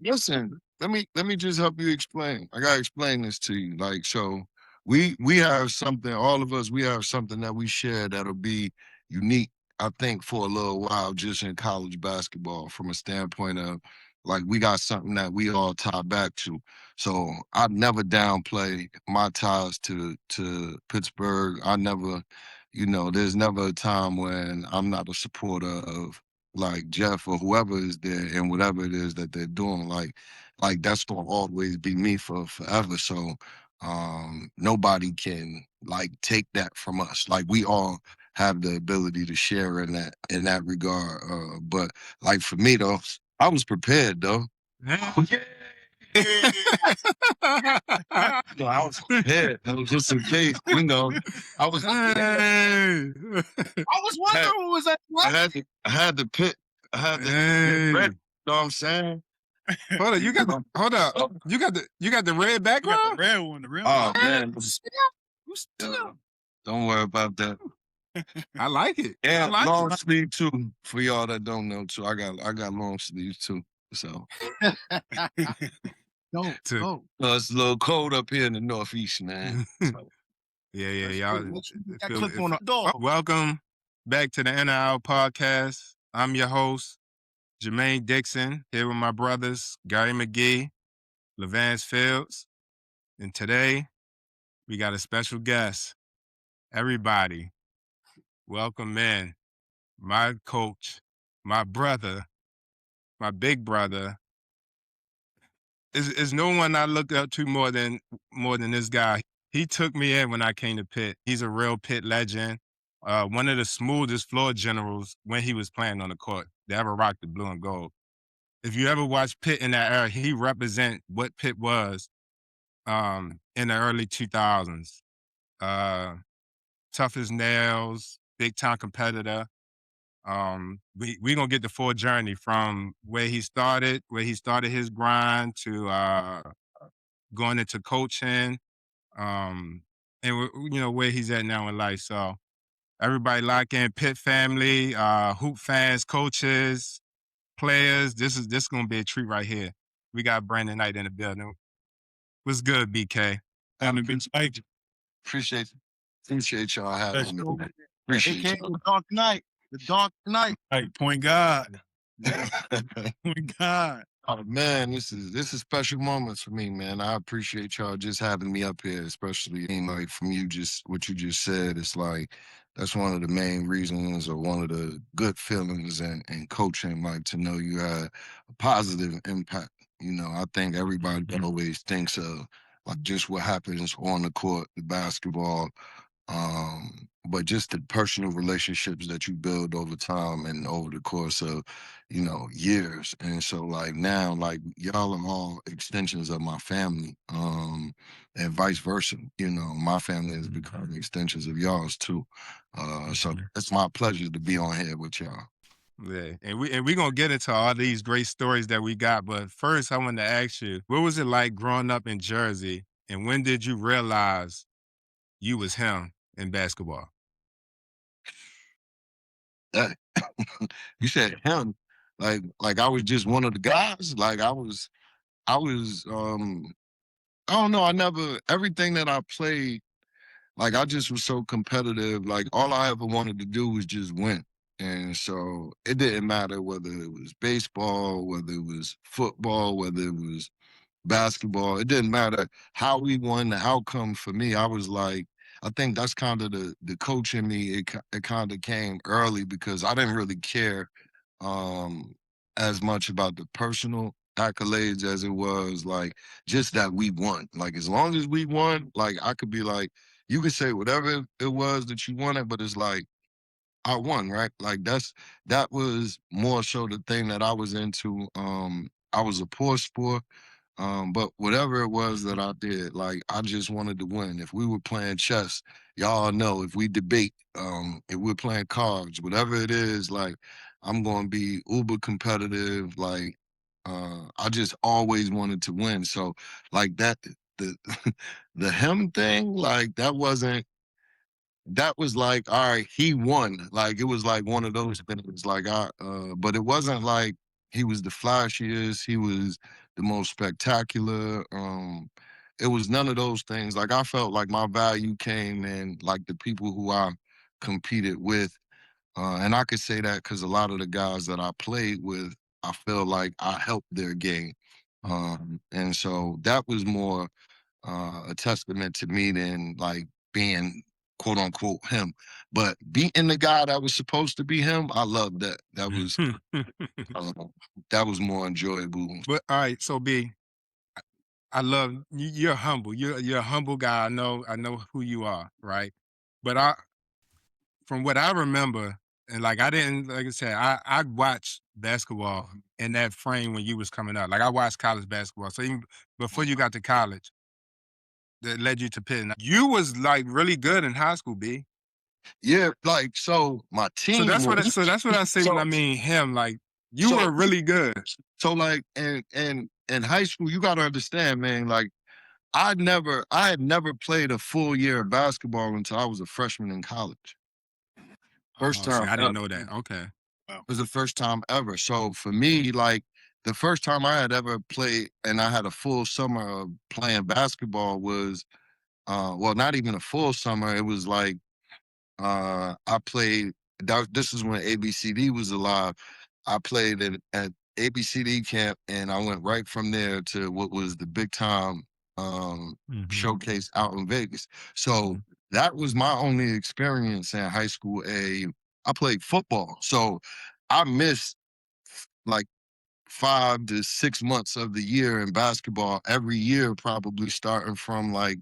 Listen, let me just help you explain. I gotta explain this to you. Like, so we have something, all of us, we have something that we share that'll be unique, I think, for a little while just in college basketball from a standpoint of like we got something that we all tie back to. So I never downplay my ties to Pittsburgh. I never, there's never a time when I'm not a supporter of like Jeff or whoever is there and whatever it is that they're doing, like that's gonna always be me for forever. So nobody can like take that from us. Like we all have the ability to share in that regard. But like for me though, I was prepared though. Yeah. No, I was prepared. That was just in case, I was Hey. I was wondering what was that. I had to pick. I had to get ready. You know what I'm saying? Hold on, hold up. You got the red You got the background? red one, the real Oh one. man, Who's still? don't worry about that. I like it. Yeah, I like long it. sleeve too. For y'all that don't know too, I got long sleeves too. So No. it's a little cold up here in the Northeast, man. So, Yeah, y'all. That clip on the door. Welcome back to the NIL podcast. I'm your host, Jermaine Dixon, here with my brothers, Gary McGee, LeVance Fields. And today, we got a special guest. Everybody, welcome in my coach, my brother, my big brother. Is no one I look up to more than this guy. He took me in when I came to Pitt. He's a real Pitt legend. One of the smoothest floor generals when he was playing on the court. They ever rocked the blue and gold. If you ever watch Pitt in that era, he represent what Pitt was in the early 2000s. Tough as nails, big time competitor. We gonna get the full journey from where he started his grind to going into coaching, and where he's at now in life. So everybody lock in, Pitt family, hoop fans, coaches, players. This is gonna be a treat right here. We got Brandon Knight in the building. What's good, BK? appreciate y'all having me. Appreciate y'all. The Dark Knight. The Dark Knight. Hey, point guard. Point guard. Oh man, this is special moments for me, man. I appreciate y'all just having me up here, especially like from you just what you just said. It's like that's one of the main reasons or one of the good feelings in coaching, like to know you had a positive impact. I think everybody always thinks of like just what happens on the court, the basketball, but just the personal relationships that you build over time and over the course of years. And so like now, like y'all are all extensions of my family, and vice versa. My family has become extensions of y'all's too. So it's my pleasure to be on here with y'all. Yeah, and we gonna get into all these great stories that we got. But first, I want to ask you, what was it like growing up in Jersey, and when did you realize you was him in basketball? You said him, like I was just one of the guys. Like I was, I don't know. I never everything that I played. Like I just was so competitive. Like all I ever wanted to do was just win. And so it didn't matter whether it was baseball, whether it was football, whether it was basketball. It didn't matter how we won, the outcome for me. I was like, I think that's kind of the coach in me. It kind of came early because I didn't really care um as much about the personal accolades as it was like just that we won. Like as long as we won, like I could be like, you could say whatever it was that you wanted, but it's like I won, right? Like that was more so the thing that I was into. I was a poor sport. But whatever it was that I did, like I just wanted to win. If we were playing chess, y'all know if we debate, if we're playing cards, whatever it is, like I'm gonna be uber competitive. Like I just always wanted to win. So like that the the him thing, like that was like, all right, he won. Like it was like one of those things. Like but it wasn't like he was the flashiest, he was the most spectacular. It was none of those things. Like I felt like my value came in like the people who I competed with. And I could say that because a lot of the guys that I played with, I feel like I helped their game. And so that was more a testament to me than like being quote unquote him. But beating the guy that was supposed to be him, I love that. Uh, that was more enjoyable. But all right, so B, I love you're humble. You're a humble guy. I know who you are, right? But from what I remember, and like I didn't, like I said, I watched basketball in that frame when you was coming up. Like I watched college basketball. So even before you got to college, that led you to Pitt. You was like really good in high school, B. Yeah, like so my So team that's what was that's what I say when I so mean him. Like you so were really good. so like in high school, you gotta understand, man, like I had never played a full year of basketball until I was a freshman in college. First Oh, see, time I didn't ever. know that. Okay. It was the first time ever. So for me, like the first time I had ever played and I had a full summer of playing basketball was well, not even a full summer. It was like I played. This is when ABCD was alive. I played at ABCD camp, and I went right from there to what was the big time showcase out in Vegas. So that was my only experience in high school. I played football, so I missed like 5 to 6 months of the year in basketball every year, probably starting from like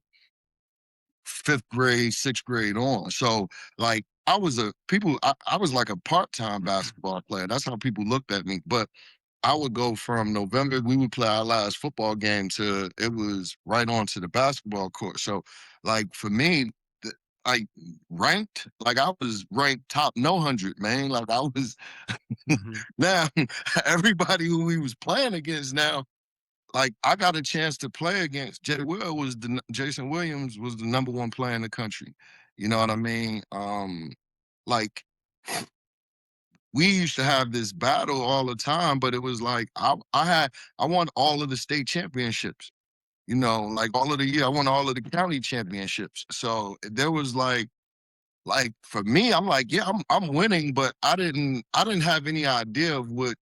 fifth grade, sixth grade on. So like I was like a part-time basketball player. That's how people looked at me. But I would go from November, we would play our last football game to it was right onto the basketball court. So like for me, like ranked, like I was ranked top no hundred, man. Like I was now everybody who we was playing against now like I got a chance to play against Jason Williams was the number one player in the country. You know what I mean? Like we used to have this battle all the time, but it was like I won all of the state championships. You know, like all of the year I won all of the county championships. So there was like for me, I'm like, yeah, I'm winning, but I didn't have any idea of what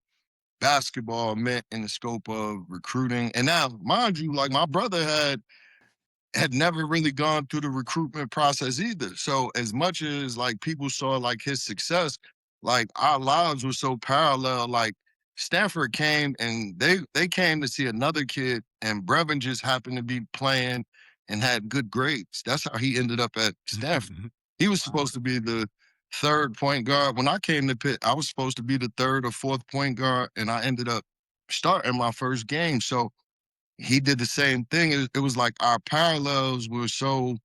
basketball meant in the scope of recruiting. And now, mind you, like my brother had never really gone through the recruitment process either. So as much as like people saw like his success, like our lives were so parallel. Like Stanford came and they came to see another kid, and Brevin just happened to be playing and had good grades. That's how he ended up at Stanford. He was supposed to be the third point guard. When I came to Pitt, I was supposed to be the third or fourth point guard, and I ended up starting my first game. So he did the same thing. It was like our parallels were so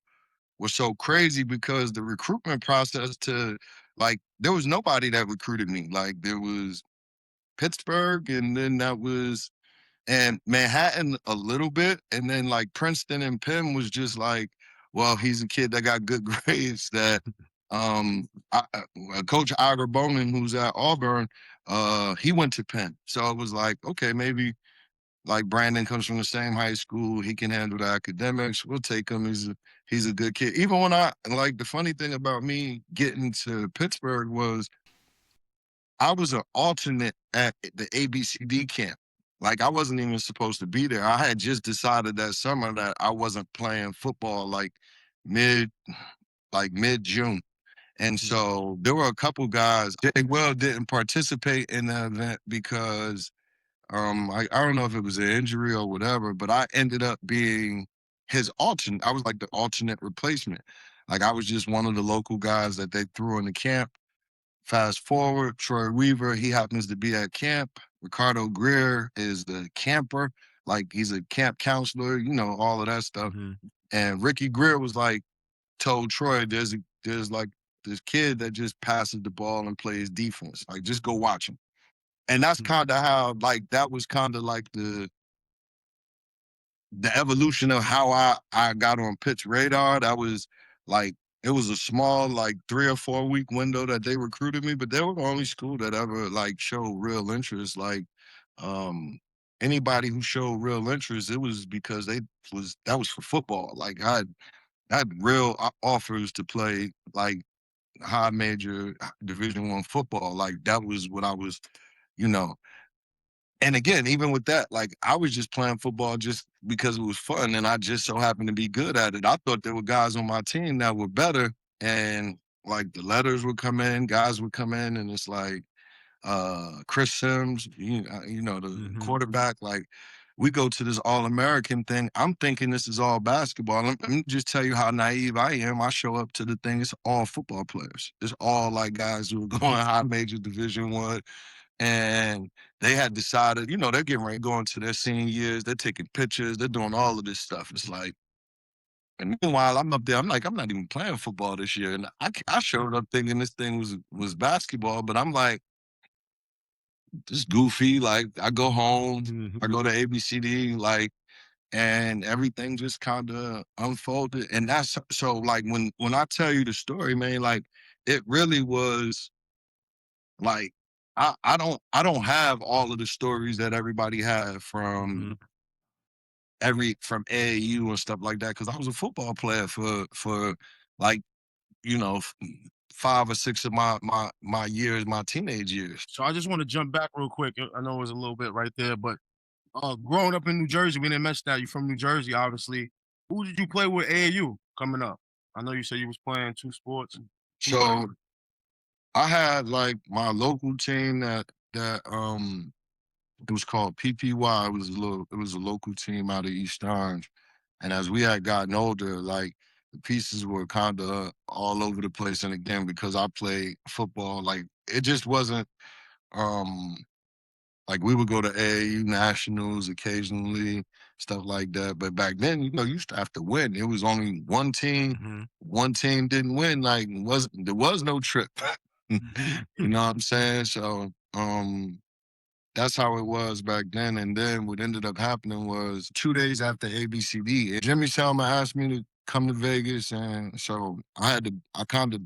crazy because the recruitment process to like there was nobody that recruited me. Like there was Pittsburgh, and then that was and Manhattan a little bit, and then like Princeton and Penn was just like, well, he's a kid that got good grades. That Coach Ira Bowman, who's at Auburn, he went to Penn, so it was like, okay, maybe like Brandon comes from the same high school. He can handle the academics. We'll take him. He's a good kid. Even when I like the funny thing about me getting to Pittsburgh was I was an alternate at the ABCD camp. Like I wasn't even supposed to be there. I had just decided that summer that I wasn't playing football mid mid June. And so there were a couple guys. They well didn't participate in the event because I don't know if it was an injury or whatever, but I ended up being his alternate. I was like the alternate replacement. Like I was just one of the local guys that they threw in the camp. Fast forward, Troy Weaver, he happens to be at camp. Ricardo Greer is the camper. Like he's a camp counselor, you know, all of that stuff. And Ricky Greer was like, told Troy, there's like this kid that just passes the ball and plays defense. Like just go watch him. And that's kind of how, like, that was kind of like the evolution of how I got on Pitt's radar. That was like, it was a small, like 3 or 4 week window that they recruited me, but they were the only school that ever like showed real interest. Like, um, anybody who showed real interest, it was because that was for football. Like I had real offers to play like high major Division I football. Like that was what I was, you know. And again, even with that, like I was just playing football just because it was fun, and I just so happened to be good at it. I thought there were guys on my team that were better, and like the letters would come in, guys would come in, and it's like Chris Sims, you know the quarterback. Like we go to this All American thing. I'm thinking this is all basketball. Let me just tell you how naive I am. I show up to the thing. It's all football players. It's all like guys who are going high major Division I, and they had decided, they're getting ready to go into their senior years. They're taking pictures. They're doing all of this stuff. It's like, and meanwhile, I'm up there. I'm like, I'm not even playing football this year, and I showed up thinking this thing was basketball, but I'm like, just goofy. Like I go home, I go to ABCD, like, and everything just kind of unfolded. And that's so like when I tell you the story, man, like it really was like I don't have all of the stories that everybody had from AAU and stuff like that, because I was a football player for like, you know, 5 or 6 of my years, my teenage years. So I just want to jump back real quick. I know it was a little bit right there, but growing up in New Jersey, we didn't mention that you're from New Jersey, obviously. Who did you play with AAU coming up? I know you said you was playing 2 sports. So I had like my local team that it was called PPY. It was a local team out of East Orange. And as we had gotten older, like the pieces were kind of all over the place. And again, because I played football, like it just wasn't um like we would go to AAU nationals occasionally, stuff like that. But back then, you used to have to win. It was only one team. One team didn't win. Like there was no trip. You know what I'm saying? So that's how it was back then. And then what ended up happening was 2 days after ABCD, Jimmy Selma asked me to come to Vegas. And so I kind of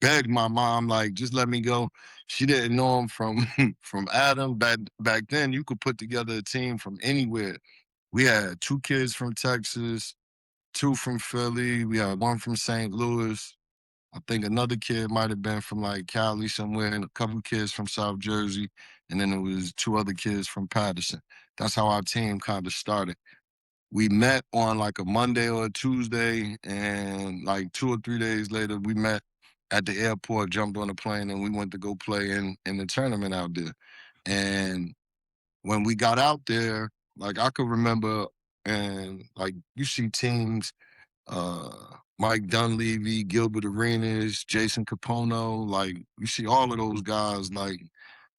begged my mom, like, just let me go. She didn't know him from from Adam. Back then, you could put together a team from anywhere. We had 2 kids from Texas, 2 from Philly. We had 1 from St. Louis. I think another kid might have been from like Cali somewhere, and a couple kids from South Jersey, and then there was 2 other kids from Patterson. That's how our team kind of started. We met on like a Monday or a Tuesday, and like 2 or 3 days later, we met at the airport, jumped on a plane, and we went to go play in the tournament out there. And when we got out there, like I could remember, and like you see teams, uh, Mike Dunleavy, Gilbert Arenas, Jason Capono, like you see all of those guys, like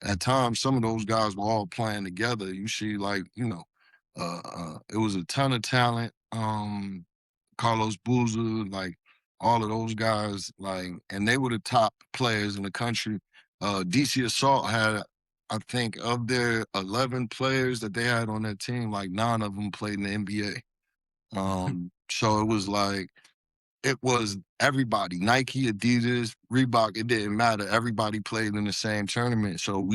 at times, some of those guys were all playing together. You see, like, it was a ton of talent. Carlos Boozer, like all of those guys, like, and they were the top players in the country. DC Assault had, I think, of their 11 players that they had on their team, like 9 of them played in the NBA. So it was everybody, Nike, Adidas, Reebok, it didn't matter. Everybody played in the same tournament. So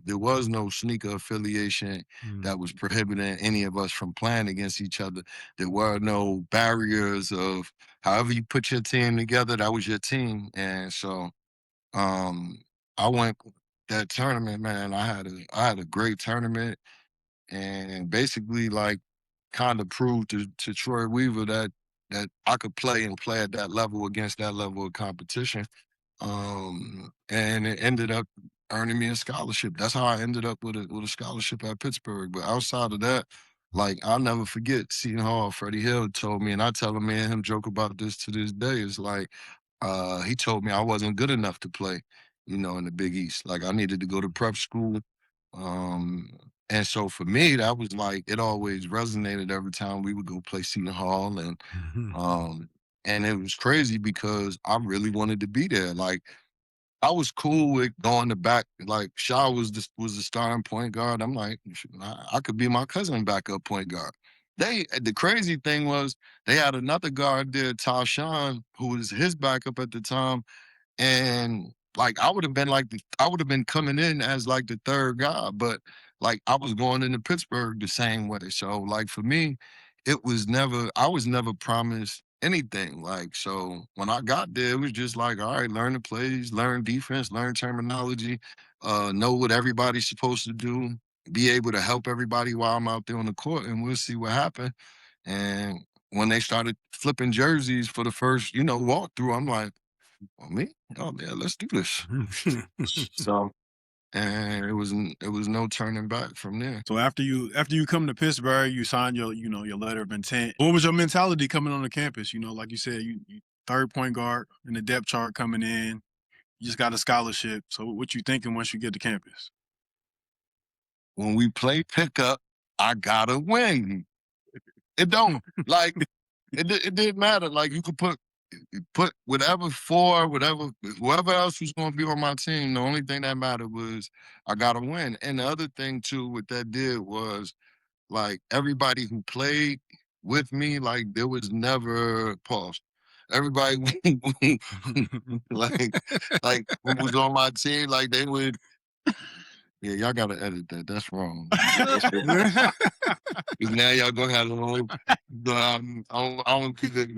there was no sneaker affiliation that was prohibiting any of us from playing against each other. There were no barriers of however you put your team together, that was your team. And so I went that tournament, man. I had a great tournament, and basically like kind of proved to Troy Weaver that I could play and play at that level against that level of competition. And it ended up earning me a scholarship. That's how I ended up with a scholarship at Pittsburgh. But outside of that, like I'll never forget Seton Hall. Freddie Hill told me, and I tell him, me and him joke about this to this day. It's like he told me I wasn't good enough to play, in the Big East. Like I needed to go to prep school. Um, and so for me, that was like it always resonated every time we would go play Seton Hall, and it was crazy because I really wanted to be there. Like I was cool with going to back. Like Shaw was the starting point guard. I'm like, I could be my cousin backup point guard. The crazy thing was they had another guard there, Tashawn, who was his backup at the time, and like I would have been coming in as like the third guy, but like I was going into Pittsburgh the same way. So like for me, I was never promised anything. Like, so when I got there, it was just like, all right, learn the plays, learn defense, learn terminology, know what everybody's supposed to do, be able to help everybody while I'm out there on the court, and we'll see what happens. And when they started flipping jerseys for the first, walkthrough, I'm like, well, me? Oh yeah, let's do this. So, and it was no turning back from there. So after you come to Pittsburgh, you signed your letter of intent. What was your mentality coming on the campus? Like you said, you third point guard in the depth chart coming in. You just got a scholarship. So what you thinking once you get to campus? When we play pickup, I gotta win. It don't like it didn't matter. Like you could put whatever whoever else was gonna be on my team. The only thing that mattered was I gotta win. And the other thing too, what that did was like everybody who played with me, like there was never pause. Everybody like who was on my team, like they would. Yeah, y'all gotta edit that. That's wrong. That's now y'all gonna have to I don't think that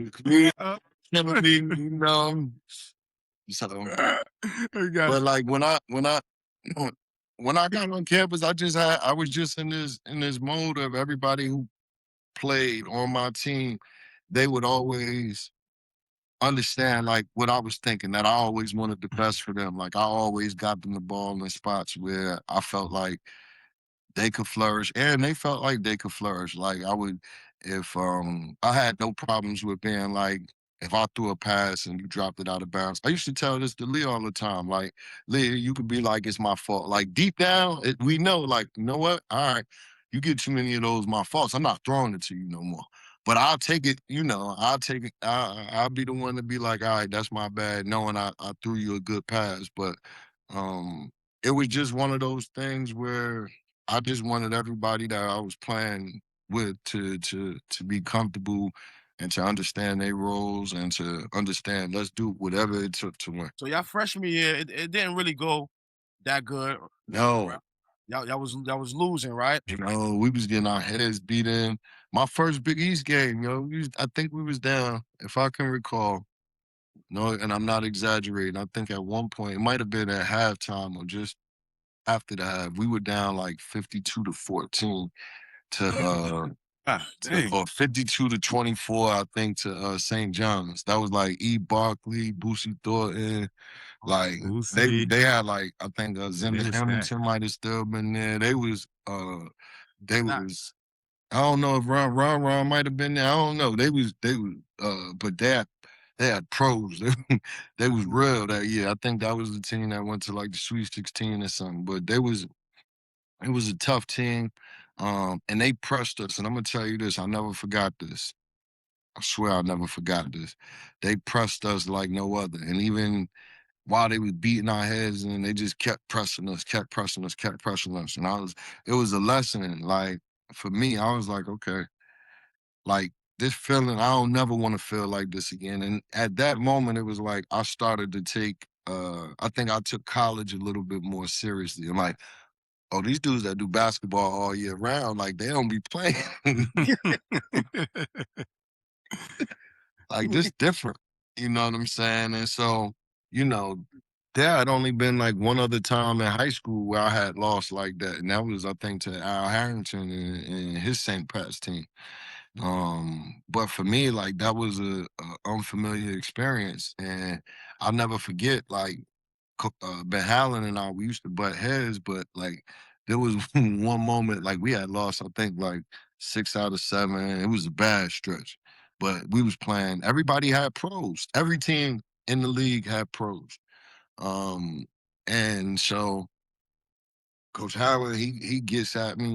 so but like when I got on campus, I was just in this mode of everybody who played on my team, they would always understand like what I was thinking, that I always wanted the best for them. Like I always got them the ball in spots where I felt like they could flourish and they felt like they could flourish. Like I would, if I had no problems with being like, if I threw a pass and you dropped it out of bounds, I used to tell this to Lee all the time. Like, Lee, you could be like, it's my fault. Like deep down, we know, like, you know what? All right, you get too many of those, my faults. I'm not throwing it to you no more. But I'll take it, I'll take it. I'll be the one to be like, all right, that's my bad, knowing I threw you a good pass. But um, it was just one of those things where I just wanted everybody that I was playing with to be comfortable and to understand their roles and to understand let's do whatever it took to win. So y'all freshman year, it didn't really go that good. No, Y'all was losing, right? we was getting our heads beat in. My first Big East game, I think we was down, if I can recall. No, and I'm not exaggerating. I think at one point it might have been at halftime or just after the half, we were down like 52-14 to Dang. or 52-24, I think, to St. John's. That was like E. Barkley, Boosie Thornton. Like Boosie. they had like I think Zimmer Missed that. Hamilton might have still been there. They was Nah. I don't know if Ron might have been there. I don't know. They was but they had pros. They was real that year. I think that was the team that went to like the Sweet 16 or something. But it was a tough team. And they pressed us. And I'm gonna tell you this, I never forgot this. I swear I never forgot this. They pressed us like no other. And even while they was beating our heads and they just kept pressing us, kept pressing us, kept pressing us. And it was a lesson. Like for me, I was like, okay, like this feeling, I don't never want to feel like this again. And at that moment, it was like I started to take I think I took college a little bit more seriously. I'm like, oh, these dudes that do basketball all year round, like they don't be playing. Like this different. You know what I'm saying? And so, you know, there had only been like one other time in high school where I had lost like that. And that was, I think, to Al Harrington and his St. Pat's team. But for me, like that was a unfamiliar experience. And I'll never forget, like, Ben Hallen and I, we used to butt heads, but like there was one moment like we had lost, I think like 6 out of 7. It was a bad stretch, but we was playing. Everybody had pros. Every team in the league had pros. Um, and so Coach Howard, he gets at me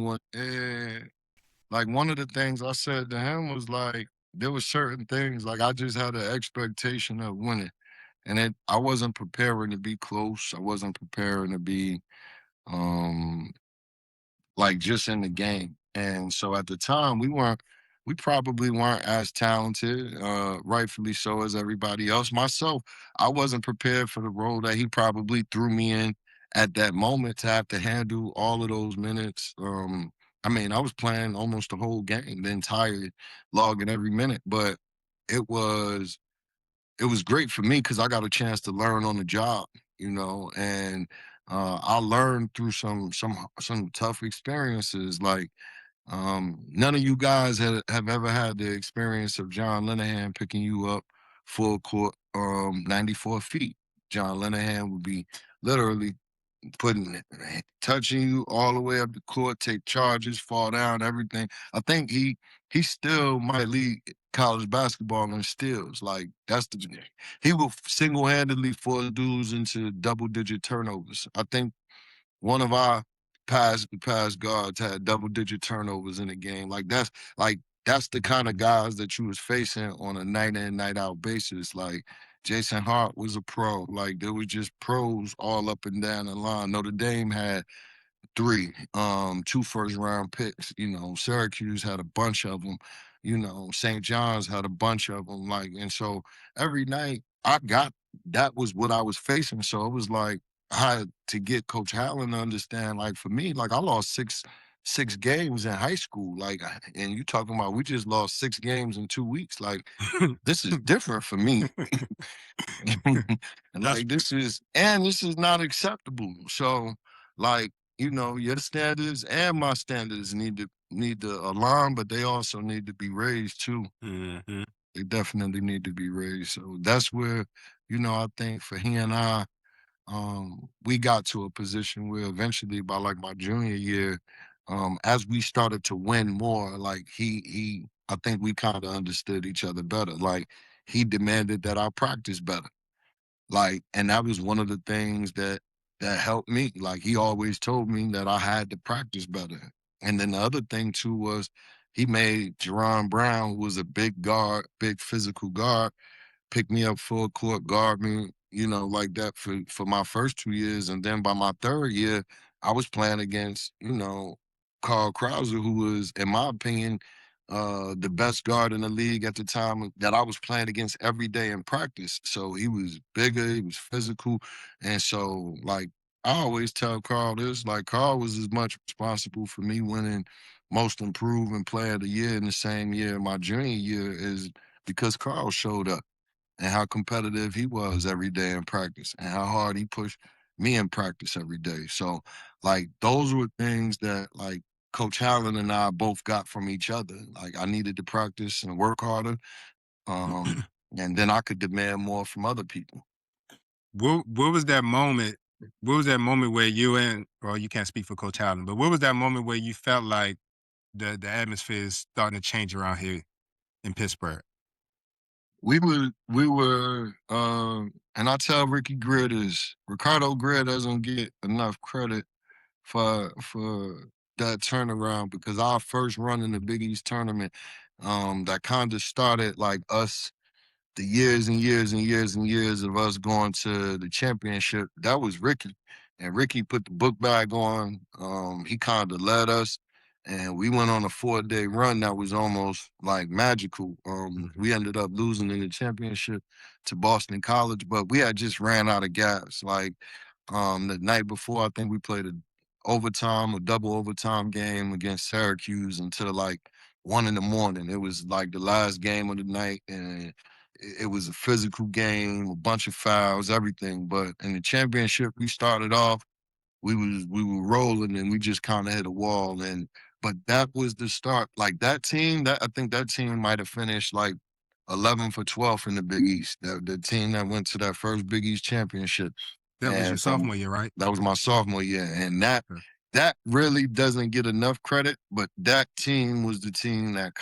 like one of the things I said to him was like there were certain things like I just had an expectation of winning. And I wasn't preparing to be close. I wasn't preparing to be um like just in the game. And so at the time we probably weren't as talented, rightfully so as everybody else. Myself, I wasn't prepared for the role that he probably threw me in at that moment to have to handle all of those minutes. I mean, I was playing almost the whole game, the entire logging every minute, but it was it was great for me because I got a chance to learn on the job, and I learned through some tough experiences. Like none of you guys have ever had the experience of John Linehan picking you up full court, 94 feet. John Linehan would be literally touching you all the way up the court, take charges, fall down, everything. I think he still might lead college basketball in steals. Like he will single handedly force dudes into double digit turnovers. I think one of our past guards had double digit turnovers in the game. That's the kind of guys that you was facing on a night in, night out basis. Like Jason Hart was a pro. Like there was just pros all up and down the line. Notre Dame had three, two first round picks. Syracuse had a bunch of them. St. John's had a bunch of them. Like, and so every night that was what I was facing. So it was like I had to get Coach Allen to understand. Like for me, like I lost six games in high school. Like, and you talking about we just lost 6 games in 2 weeks. Like this is different for me. And That's like this is not acceptable. So like, your standards and my standards need to align, but they also need to be raised too. Mhm. They definitely need to be raised. So that's where, I think for he and I, we got to a position where eventually by like my junior year, as we started to win more, like I think we kind of understood each other better. Like he demanded that I practice better. Like, and that was one of the things that helped me. Like he always told me that I had to practice better. And then the other thing too was he made Jerron Brown, who was a big guard, big physical guard, pick me up full court, guard me, like that for my first 2 years. And then by my third year, I was playing against, Carl Krauser, who was, in my opinion, the best guard in the league at the time that I was playing against every day in practice. So he was bigger, he was physical. And so like I always tell Carl this, like Carl was as much responsible for me winning most improved and player of the year in the same year my junior year is because Carl showed up and how competitive he was every day in practice and how hard he pushed me in practice every day. So like those were things that like Coach Allen and I both got from each other. Like I needed to practice and work harder. And then I could demand more from other people. What was that moment? What was that moment where you and, well, you can't speak for Coach Allen, but what was that moment where you felt like the atmosphere is starting to change around here in Pittsburgh? We were, and I tell Ricardo Greer doesn't get enough credit for that turnaround because our first run in the Big East tournament, that kind of started like us the years and years and years and years of us going to the championship, that was Ricky. And Ricky put the book bag on. He kind of led us. And we went on a 4-day run that was almost like magical. We ended up losing in the championship to Boston College, but we had just ran out of gas. Like the night before, I think we played a double overtime game against Syracuse until like 1 in the morning. It was like the last game of the night, and it was a physical game, a bunch of fouls, everything. But in the championship, we started off, we were rolling, and we just kind of hit a wall. But that was the start. Like that team, I think that team might have finished like 11 for 12 in the Big East. The team that went to that first Big East championship. That was your And sophomore year, right? that was my sophomore year, and that really doesn't get enough credit. But that team was the team that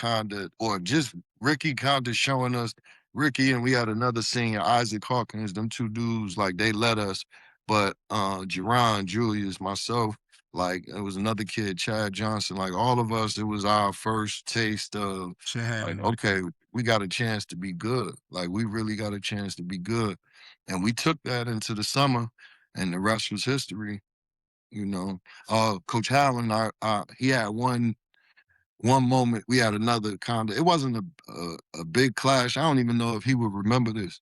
or just Ricky showing us. Ricky and we had another senior, Isaac Hawkins. Them two dudes, like they led us. But Jerron, Julius, myself, like it was another kid, Chad Johnson. Like all of us, it was our first taste of Should have like, it. okay, we got a chance to be good. Like we really got a chance to be good, and we took that into the summer, and the rest was history. Coach Howland, he had one moment. We had another kind of. It wasn't a big clash. I don't even know if he would remember this,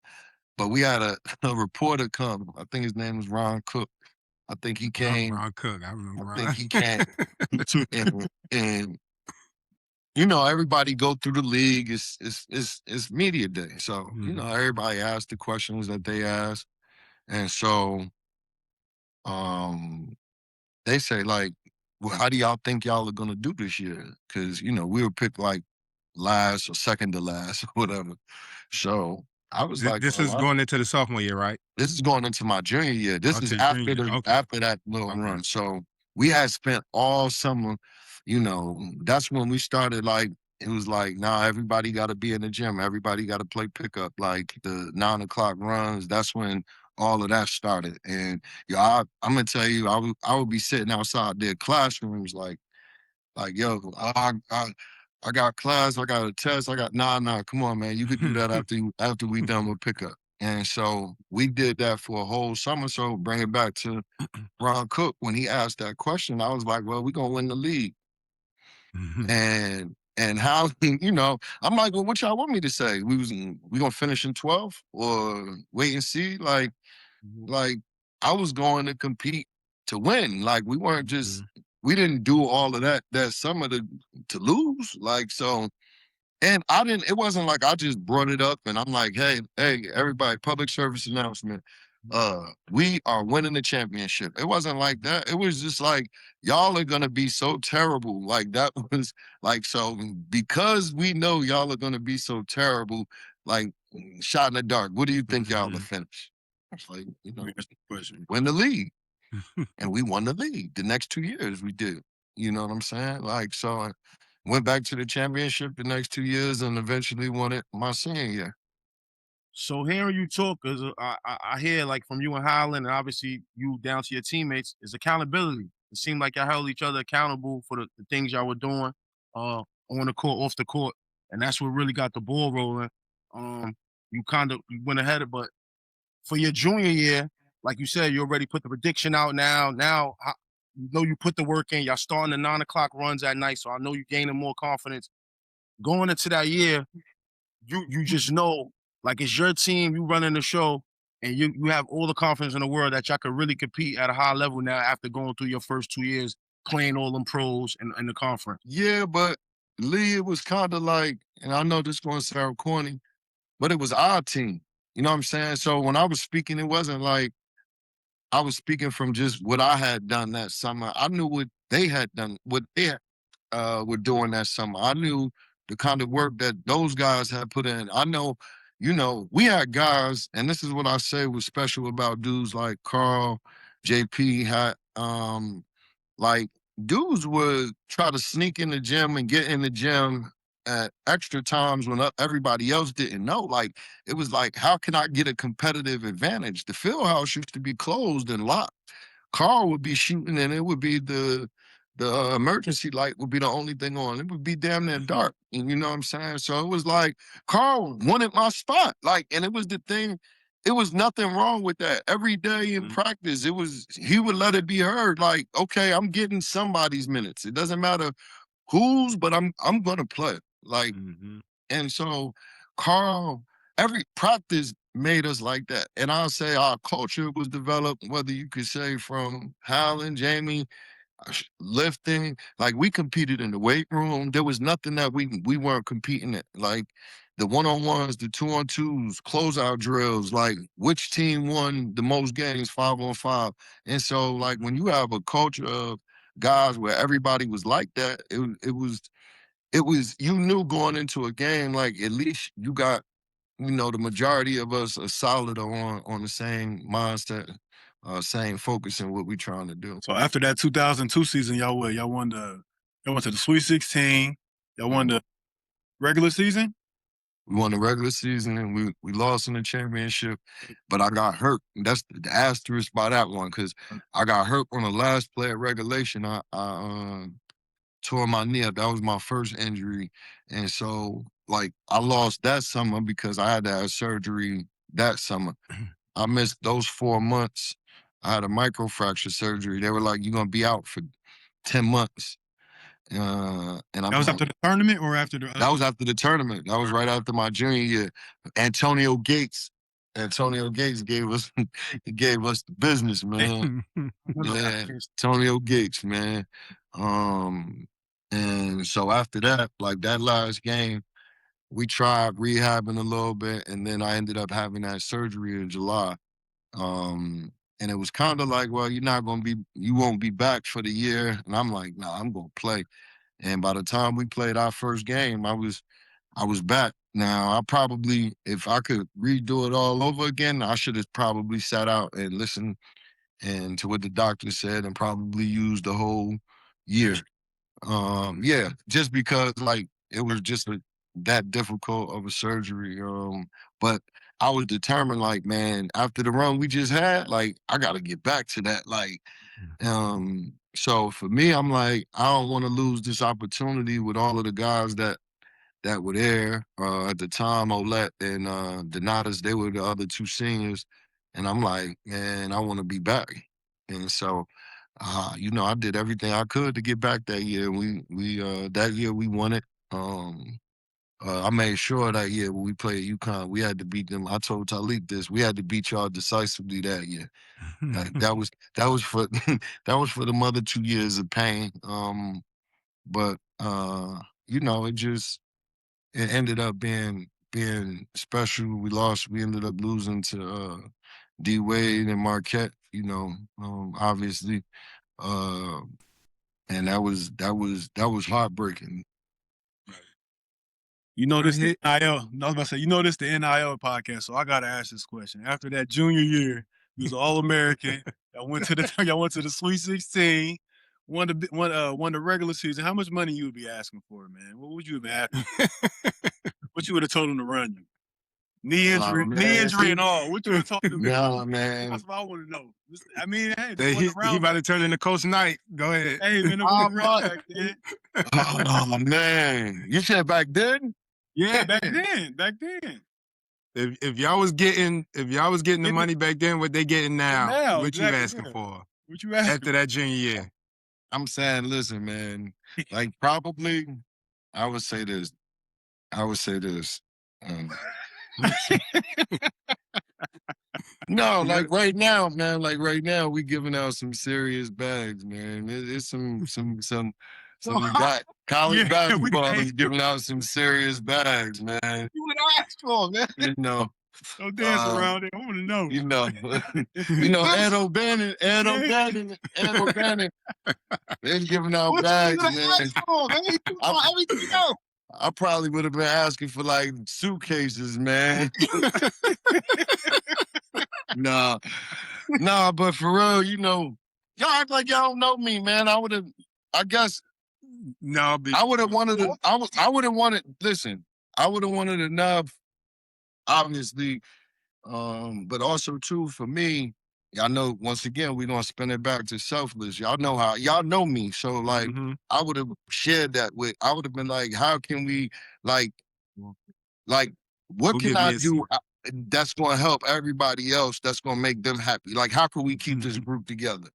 but we had a reporter come. I think his name was Ron Cook. I think he came. Ron Cook. I remember I Ron. think he came, and you know, everybody go through the league. It's media day, so you know, everybody asks the questions that they ask, and so they say like, well, how do y'all think y'all are gonna do this year? Because you know, we were picked like last or second to last or whatever. So I was like, This is well, going into the sophomore year, right? this is going into my junior year. This Oh, is to after junior. the Okay. after that little Okay. run. So we had spent all summer, you know, that's when we started like it was like, nah, everybody gotta be in the gym, everybody gotta play pickup, like the 9 o'clock runs. That's when all of that started. And yeah, I'm gonna tell you, I would be sitting outside their classrooms like, yo, I got class, I got a test, I got nah, come on, man. You could do that after we done with pickup. And so we did that for a whole summer. So bring it back to Ron Cook when he asked that question, I was like, well, we're gonna win the league. And how you know, I'm like, well, what y'all want me to say? We gonna finish in 12th or wait and see? Like I was going to compete to win. Like we weren't just we didn't do all of that summer to lose. Like so and I didn't it wasn't like I just brought it up and I'm like, hey, everybody, public service announcement. We are winning the championship. It wasn't like that. It was just like y'all are gonna be so terrible. Like that was like so because we know y'all are gonna be so terrible, like shot in the dark. What do you think y'all will finish? It's like, you know, win the league. And we won the league. The next 2 years we did. You know what I'm saying? Like, so I went back to the championship the next 2 years and eventually won it my senior year. So hearing you talk, cause I hear like from you and Highland, and obviously you down to your teammates, is accountability. It seemed like y'all held each other accountable for the things y'all were doing on the court, off the court, and that's what really got the ball rolling. You kind of you went ahead, but for your junior year, like you said, you already put the prediction out now. Now you know you put the work in. Y'all starting the 9 o'clock runs at night, so I know you're gaining more confidence going into that year. You just know, like it's your team, you running the show, and you have all the confidence in the world that y'all could really compete at a high level now after going through your first 2 years playing all them pros in the conference. Yeah, but Lee, it was kind of like, and I know this is going to sound corny, but it was our team. You know what I'm saying? So when I was speaking, it wasn't like I was speaking from just what I had done that summer. I knew what they had done, what they were doing that summer. I knew the kind of work that those guys had put in. I know, you know, we had guys, and this is what I say was special about dudes like Carl, JP, had like dudes would try to sneak in the gym and get in the gym at extra times when everybody else didn't know. Like it was like, how can I get a competitive advantage? The Fieldhouse used to be closed and locked. Carl would be shooting, and it would be the emergency light would be the only thing on. It would be damn near dark, and you know what I'm saying. So it was like Carl wanted my spot, like, and it was the thing. It was nothing wrong with that. Every day in practice, it was he would let it be heard. Like, okay, I'm getting somebody's minutes. It doesn't matter whose, but I'm gonna play. Like, and so Carl, every practice made us like that. And I'll say our culture was developed, whether you could say from Howland, Jamie, lifting, like we competed in the weight room. There was nothing that we weren't competing at. Like the one-on-ones, the two-on-twos, closeout drills, like which team won the most games 5-on-5. And so like when you have a culture of guys where everybody was like that, it was you knew going into a game, like at least you got, you know, the majority of us are solid on the same mindset, same focus in what we're trying to do. So after that 2002 season, y'all what? Y'all went to the Sweet 16. Y'all won the regular season. We won the regular season and we lost in the championship, but I got hurt. That's the asterisk by that one because I got hurt on the last play of regulation. I tore my knee up. That was my first injury, and so like I lost that summer because I had to have surgery that summer. I missed those 4 months. I had a microfracture surgery. They were like, "You're gonna be out for 10 months." And I'm That was after the tournament or after the? That was after the tournament. That was right after my junior year. Antonio Gates Antonio Gates gave us gave us the business, man. Yeah, Yes. Antonio Gates, man. And so after that, like that last game, we tried rehabbing a little bit, and then I ended up having that surgery in July. And it was kind of like, well, you won't be back for the year. And I'm like, nah, I'm gonna play. And by the time we played our first game, I was back. Now, I probably, if I could redo it all over again, I should have probably sat out and listened and to what the doctor said and probably used the whole year. Yeah, just because like it was just that difficult of a surgery. But I was determined, like, man, after the run we just had, like, I gotta get back to that. Like, so for me, I'm like, I don't want to lose this opportunity with all of the guys that were there at the time. Olet and Donatas, they were the other two seniors, and I'm like, man, I want to be back. And so, I did everything I could to get back that year. We that year we won it. I made sure that year when we played UConn, we had to beat them. I told Talib this: we had to beat y'all decisively that year. That was for that was for the other 2 years of pain. But it just it ended up being special. We ended up losing to D Wade and Marquette, obviously. Uh and that was heartbreaking. This the NIL. I was about to say, this the NIL podcast, so I gotta ask this question. After that junior year, you was All-American. Y'all went to the Sweet 16, won the regular season. How much money you would be asking for, man? What would you have been asking? What you would have told him to run you? Knee injury and all. What you would have told him? No, man. That's what I want to know. I mean, hey, he about to turn into Coach Knight. Go ahead. Hey, man, back then. Oh man, you said back then? Yeah, back then. If y'all was getting the money back then, what they getting now, what you asking for? What you asking after that junior year? I'm saying, listen, man. Like probably, I would say this. No, like right now, man. Like right now, we giving out some serious bags, man. It's some college basketball is giving out some serious bags, man. You would ask for, man. Don't dance around it. I want to know. Ed O'Bannon. They're giving out bags, man. I probably would have been asking for like suitcases, man. Nah, but for real, y'all act like y'all don't know me, man. I would have wanted enough, obviously. But also too, for me, y'all know, once again, we're gonna spin it back to Selfless. Y'all know me. So like I would have shared that I would have been like, how can we like what can I do that's gonna help everybody else, that's gonna make them happy? Like, how can we keep this group together?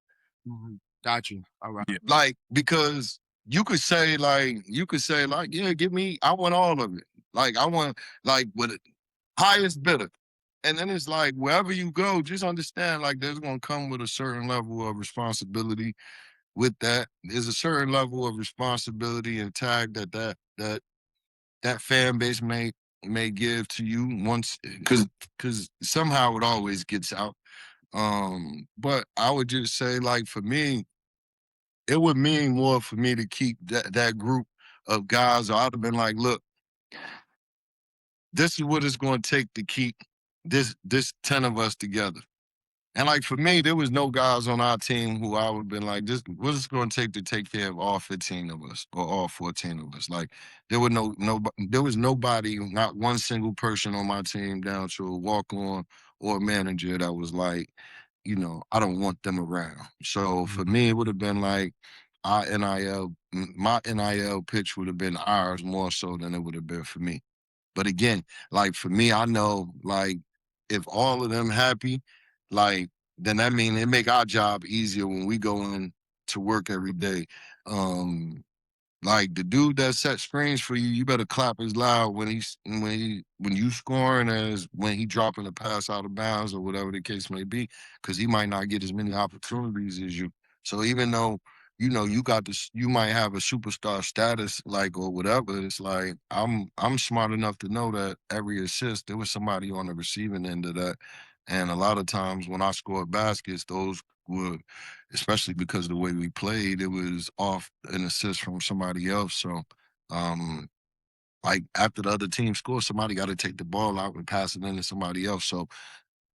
Got you. All right. Yeah. Like, because you could say, yeah, give me, I want all of it. Like, I want, like, with the highest bidder. And then it's like, wherever you go, just understand, like, there's going to come with a certain level of responsibility with that. There's a certain level of responsibility and tag that fan base may give to you once, because somehow it always gets out. But I would just say, like, for me, it would mean more for me to keep that group of guys. Or I'd have been like, look, this is what it's going to take to keep this 10 of us together. And like for me, there was no guys on our team who I would have been like, what is it going to take care of all 15 of us or all 14 of us? Like there was nobody, not one single person on my team down to a walk-on or a manager that was like, I don't want them around. So for me, it would have been like my NIL pitch would have been ours more so than it would have been for me. But again, like for me, I know, like, if all of them happy, like, then that means it make our job easier when we go in to work every day. Like the dude that set screens for you, you better clap as loud when you scoring as when he dropping a pass out of bounds or whatever the case may be, because he might not get as many opportunities as you. So even though you got this, you might have a superstar status like or whatever. It's like I'm smart enough to know that every assist there was somebody on the receiving end of that, and a lot of times when I scored baskets, those were especially because of the way we played, it was off an assist from somebody else. So, um, like after the other team scores, somebody got to take the ball out and pass it in to somebody else. So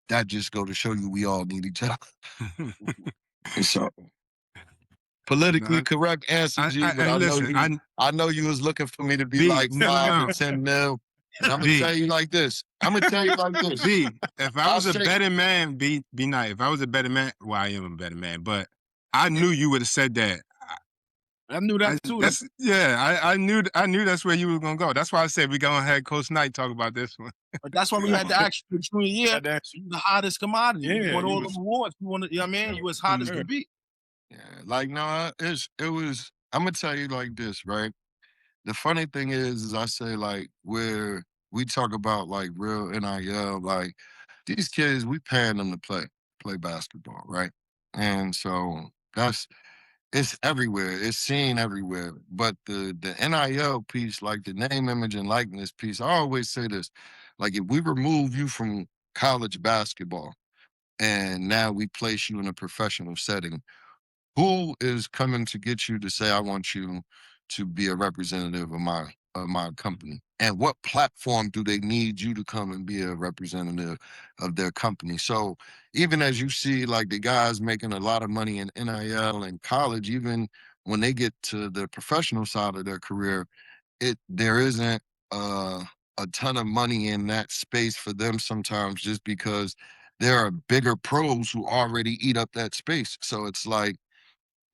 that just go to show you we all need each other. And so politically No, correct answer, G, but I listen. I know you was looking for me to be B like no 5 to 10 mil. And I'm gonna B tell you like this. I'm gonna tell you like this. B. If I I'll was a say better man, be nice. If I was a better man, well, I am a better man, but I knew you would have said that. I knew that too. That's yeah. I knew that's where you were gonna go. That's why I said we gonna have Coach Knight talk about this one. But that's why we had to ask you between year. Had to ask You the hottest commodity. You Yeah, won he all was- the awards. You want to, you know what I mean? You as hot as Sure. can be. yeah, like no, it was I'm gonna tell you like this, right? The funny thing is I say like where we talk about like real NIL, like these kids, we paying them to play basketball, right? And so that's it's everywhere. It's seen everywhere. But the NIL piece, like the name, image, and likeness piece, I always say this: like if we remove you from college basketball and now we place you in a professional setting, who is coming to get you to say I want you to be a representative of my company, and what platform do they need you to come and be a representative of their company? So even as you see like the guys making a lot of money in NIL and college, even when they get to the professional side of their career, there isn't uh, a ton of money in that space for them sometimes, just because there are bigger pros who already eat up that space. So it's like,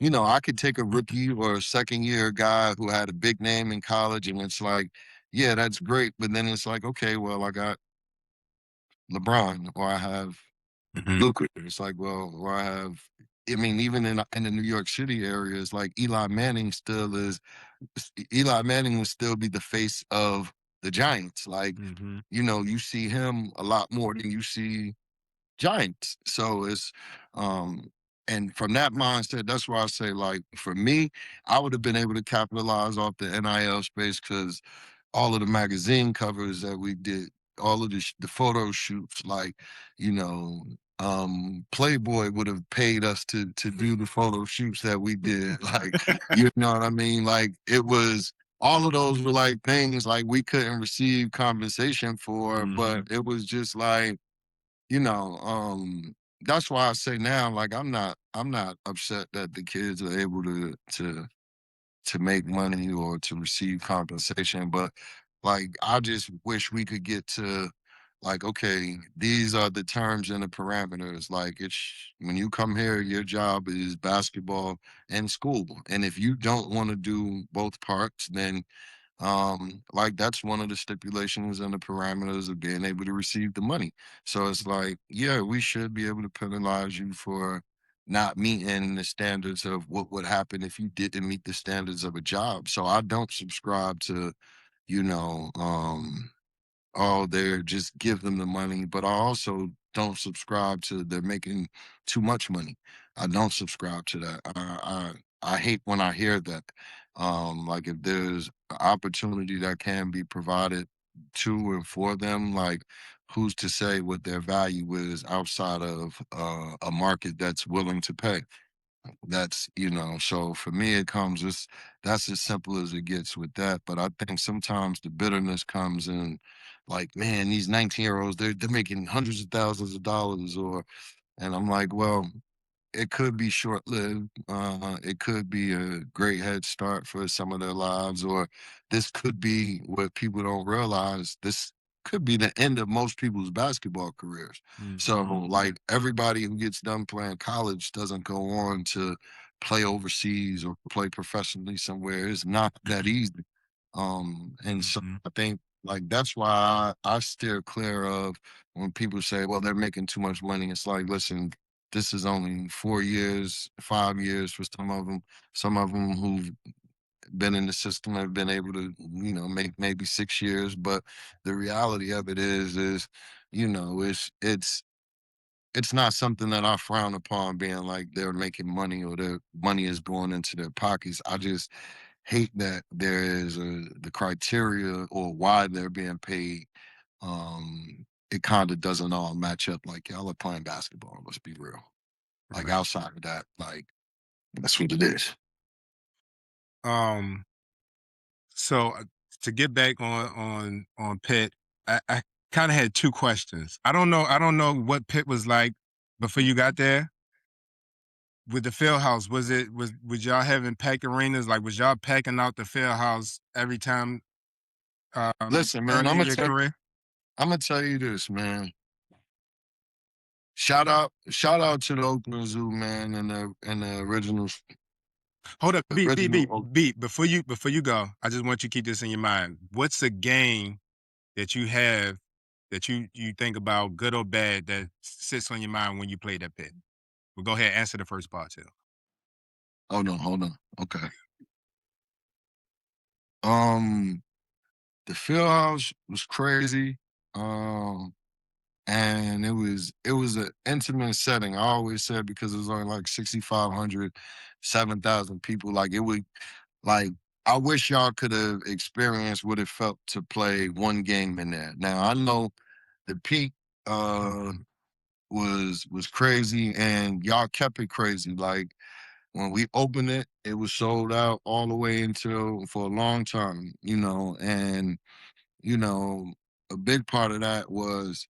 I could take a rookie or a second year guy who had a big name in college, and it's like, yeah, that's great. But then it's like, okay, well, I got LeBron or I have Mhm. Luka. It's like, well, or I have, I mean, even in the New York City area, it's like Eli Manning will still be the face of the Giants. Like, Mhm. you see him a lot more than you see Giants. So it's and from that mindset, that's why I say like for me, I would have been able to capitalize off the NIL space because all of the magazine covers that we did, all of the photo shoots, like, you know, Playboy would have paid us to do the photo shoots that we did. Like, you know what I mean? Like it was all of those were like things like we couldn't receive compensation for, but it was just like, you know, that's why I say now, like I'm not upset that the kids are able to make money or to receive compensation, but like I just wish we could get to like, okay, these are the terms and the parameters. Like it's when you come here, your job is basketball and school. And if you don't want to do both parts, then like that's one of the stipulations and the parameters of being able to receive the money. So it's like, yeah, we should be able to penalize you for not meeting the standards of what would happen if you didn't meet the standards of a job. So I don't subscribe to, you know, oh, they're just give them the money, but I also don't subscribe to they're making too much money. I don't subscribe to that. I hate when I hear that. Like if there's an opportunity that can be provided to and for them, like who's to say what their value is outside of a market that's willing to pay? That's, so for me, that's as simple as it gets with that. But I think sometimes the bitterness comes in like, man, these 19-year-olds, they're making hundreds of thousands of dollars and I'm like, well, it could be short lived. It could be a great head start for some of their lives, or this could be what people don't realize. This could be the end of most people's basketball careers. So, like, everybody who gets done playing college doesn't go on to play overseas or play professionally somewhere. It's not that easy. And so I think like that's why I steer clear of when people say, well, they're making too much money. It's like, listen, this is only 4 years, 5 years for some of them. Some of them who've been in the system, have been able to, make maybe 6 years. But the reality of it is, it's not something that I frown upon, being like they're making money or their money is going into their pockets. I just hate that there is the criteria or why they're being paid. It kind of doesn't all match up. Like, y'all are playing basketball. Let's be real. Like, Right. outside of that, like, that's what it is. Um, so to get back on Pitt, I kind of had two questions. I don't know what Pitt was like before you got there. With the Fieldhouse, was y'all having packed arenas? Like, was y'all packing out the Fieldhouse every time Listen, man, early I'm in gonna your tell career? you this, man. Shout out to the Oakland Zoo, man, and the original Hold up, original. beat. Before you go, I just want you to keep this in your mind. What's a game that you have that you think about, good or bad, that sits on your mind when you play that Pitt? Well, go ahead, answer the first part too. Hold on. Okay. Um, the Fieldhouse was crazy. And it was an intimate setting. I always said, because it was only like 6,500, 7,000 people. Like, it would, like, I wish y'all could have experienced what it felt to play one game in there. Now, I know the peak was crazy, and y'all kept it crazy. Like, when we opened it, it was sold out all the way until, for a long time, and you know, a big part of that was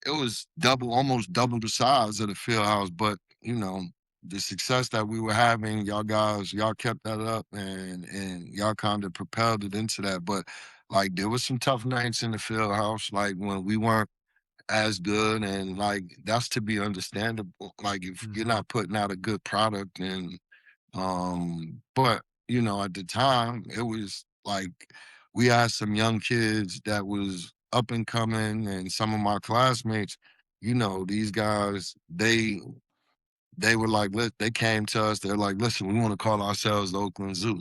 it was almost double the size of the field house. But the success that we were having, y'all kept that up, and y'all kind of propelled it into that. But like, there was some tough nights in the field house, like when we weren't as good, and like, that's to be understandable. Like, if you're not putting out a good product, and but at the time, it was like we had some young kids that was up and coming, and some of my classmates, these guys, they were like, they came to us, they're like, listen, we want to call ourselves the Oakland Zoo.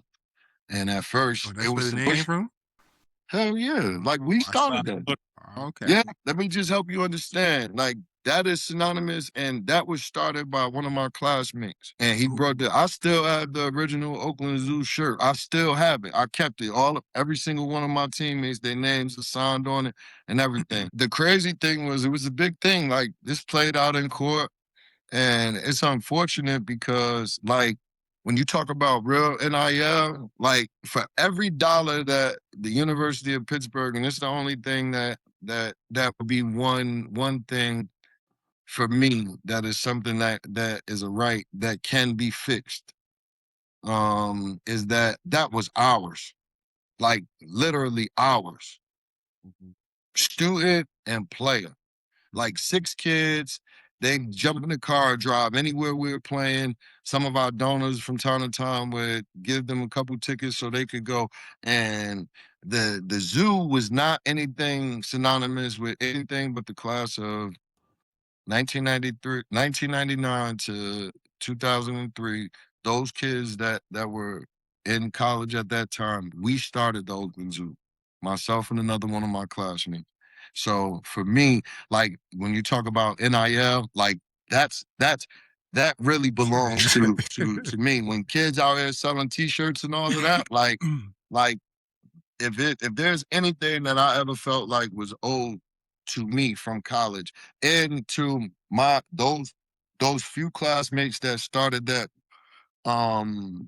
And at Oh, first, it that's where was the some name came push. from? Hell yeah, like, we I saw. started that. Okay. Yeah, let me just help you understand. Like, that is synonymous, and that was started by one of my classmates. And he brought I still have the original Oakland Zoo shirt. I still have it. I kept it. Every single one of my teammates, their names are signed on it and everything. The crazy thing was, it was a big thing. Like, this played out in court, and it's unfortunate because, like, when you talk about real NIL, like, for every dollar that the University of Pittsburgh, and it's the only thing that would be one thing for me, that is something that is a right that can be fixed. Is that was ours, like, literally ours, student and player. Like, 6 kids, they jump in the car, drive anywhere we were playing. Some of our donors from time to time would give them a couple tickets so they could go. And the zoo was not anything synonymous with anything but the class of 1999 to 2003. Those kids that were in college at that time, we started the Oakland Zoo, myself and another one of my classmates. So for me, like, when you talk about NIL, like, that really belongs to me. When kids out here selling T-shirts and all of that, like, if there's anything that I ever felt like was owed to me from college, and to those few classmates that started that,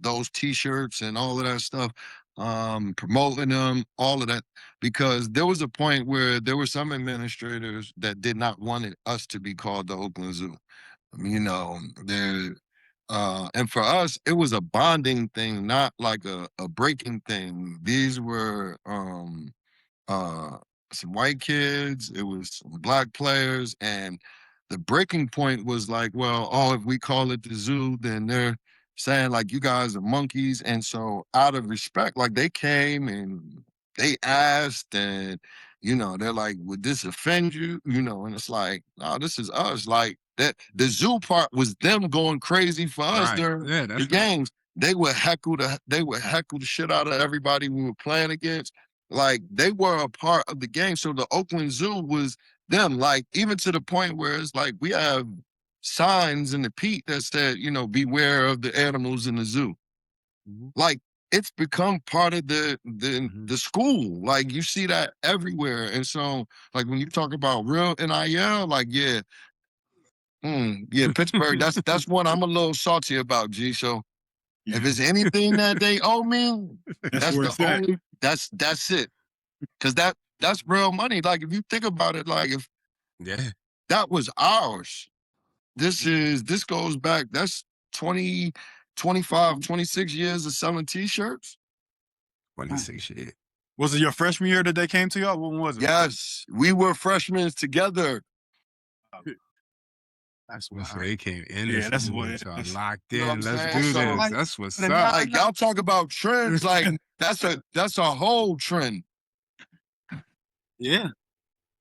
those T-shirts and all of that stuff, promoting them, all of that, because there was a point where there were some administrators that did not want us to be called the Oakland Zoo. There, and for us, it was a bonding thing, not like a breaking thing. These were uh some white kids, it was some black players, and the breaking point was like, well, oh, if we call it the zoo, then they're saying, like, you guys are monkeys. And so, out of respect, like, they came and they asked, and they're like, would this offend you? And it's like, no, this is us. Like, that the zoo part was them going crazy for us Right. during Yeah, the that's right. games. they would heckle the shit out of everybody we were playing against. Like they were a part of the game. So the Oakland Zoo was them. Like even to the point where it's like we have signs in the peak that said, you know, beware of the animals in the zoo. Mhm. Like it's become part of the Mhm. the school. Like you see that everywhere. And so like when you talk about real NIL, like yeah, Pittsburgh, that's one I'm a little salty about, G. So if Yeah, it's anything that they owe me, that's that's where the it's at. only that's it. Cause that's real money. Like if you think about it, like if Yeah. that was ours, this goes back, that's 20, 25, 26 years of selling t-shirts. 26 years. Was it your freshman year that they came to y'all? When was it? Yes, we were freshmen together. That's Well, so wild. they came in Yeah, the that's school what with it y'all is. locked You know what in. I'm Let's saying? do So, this. That's what's but up. like y'all talk about trends, like that's a whole trend. Yeah.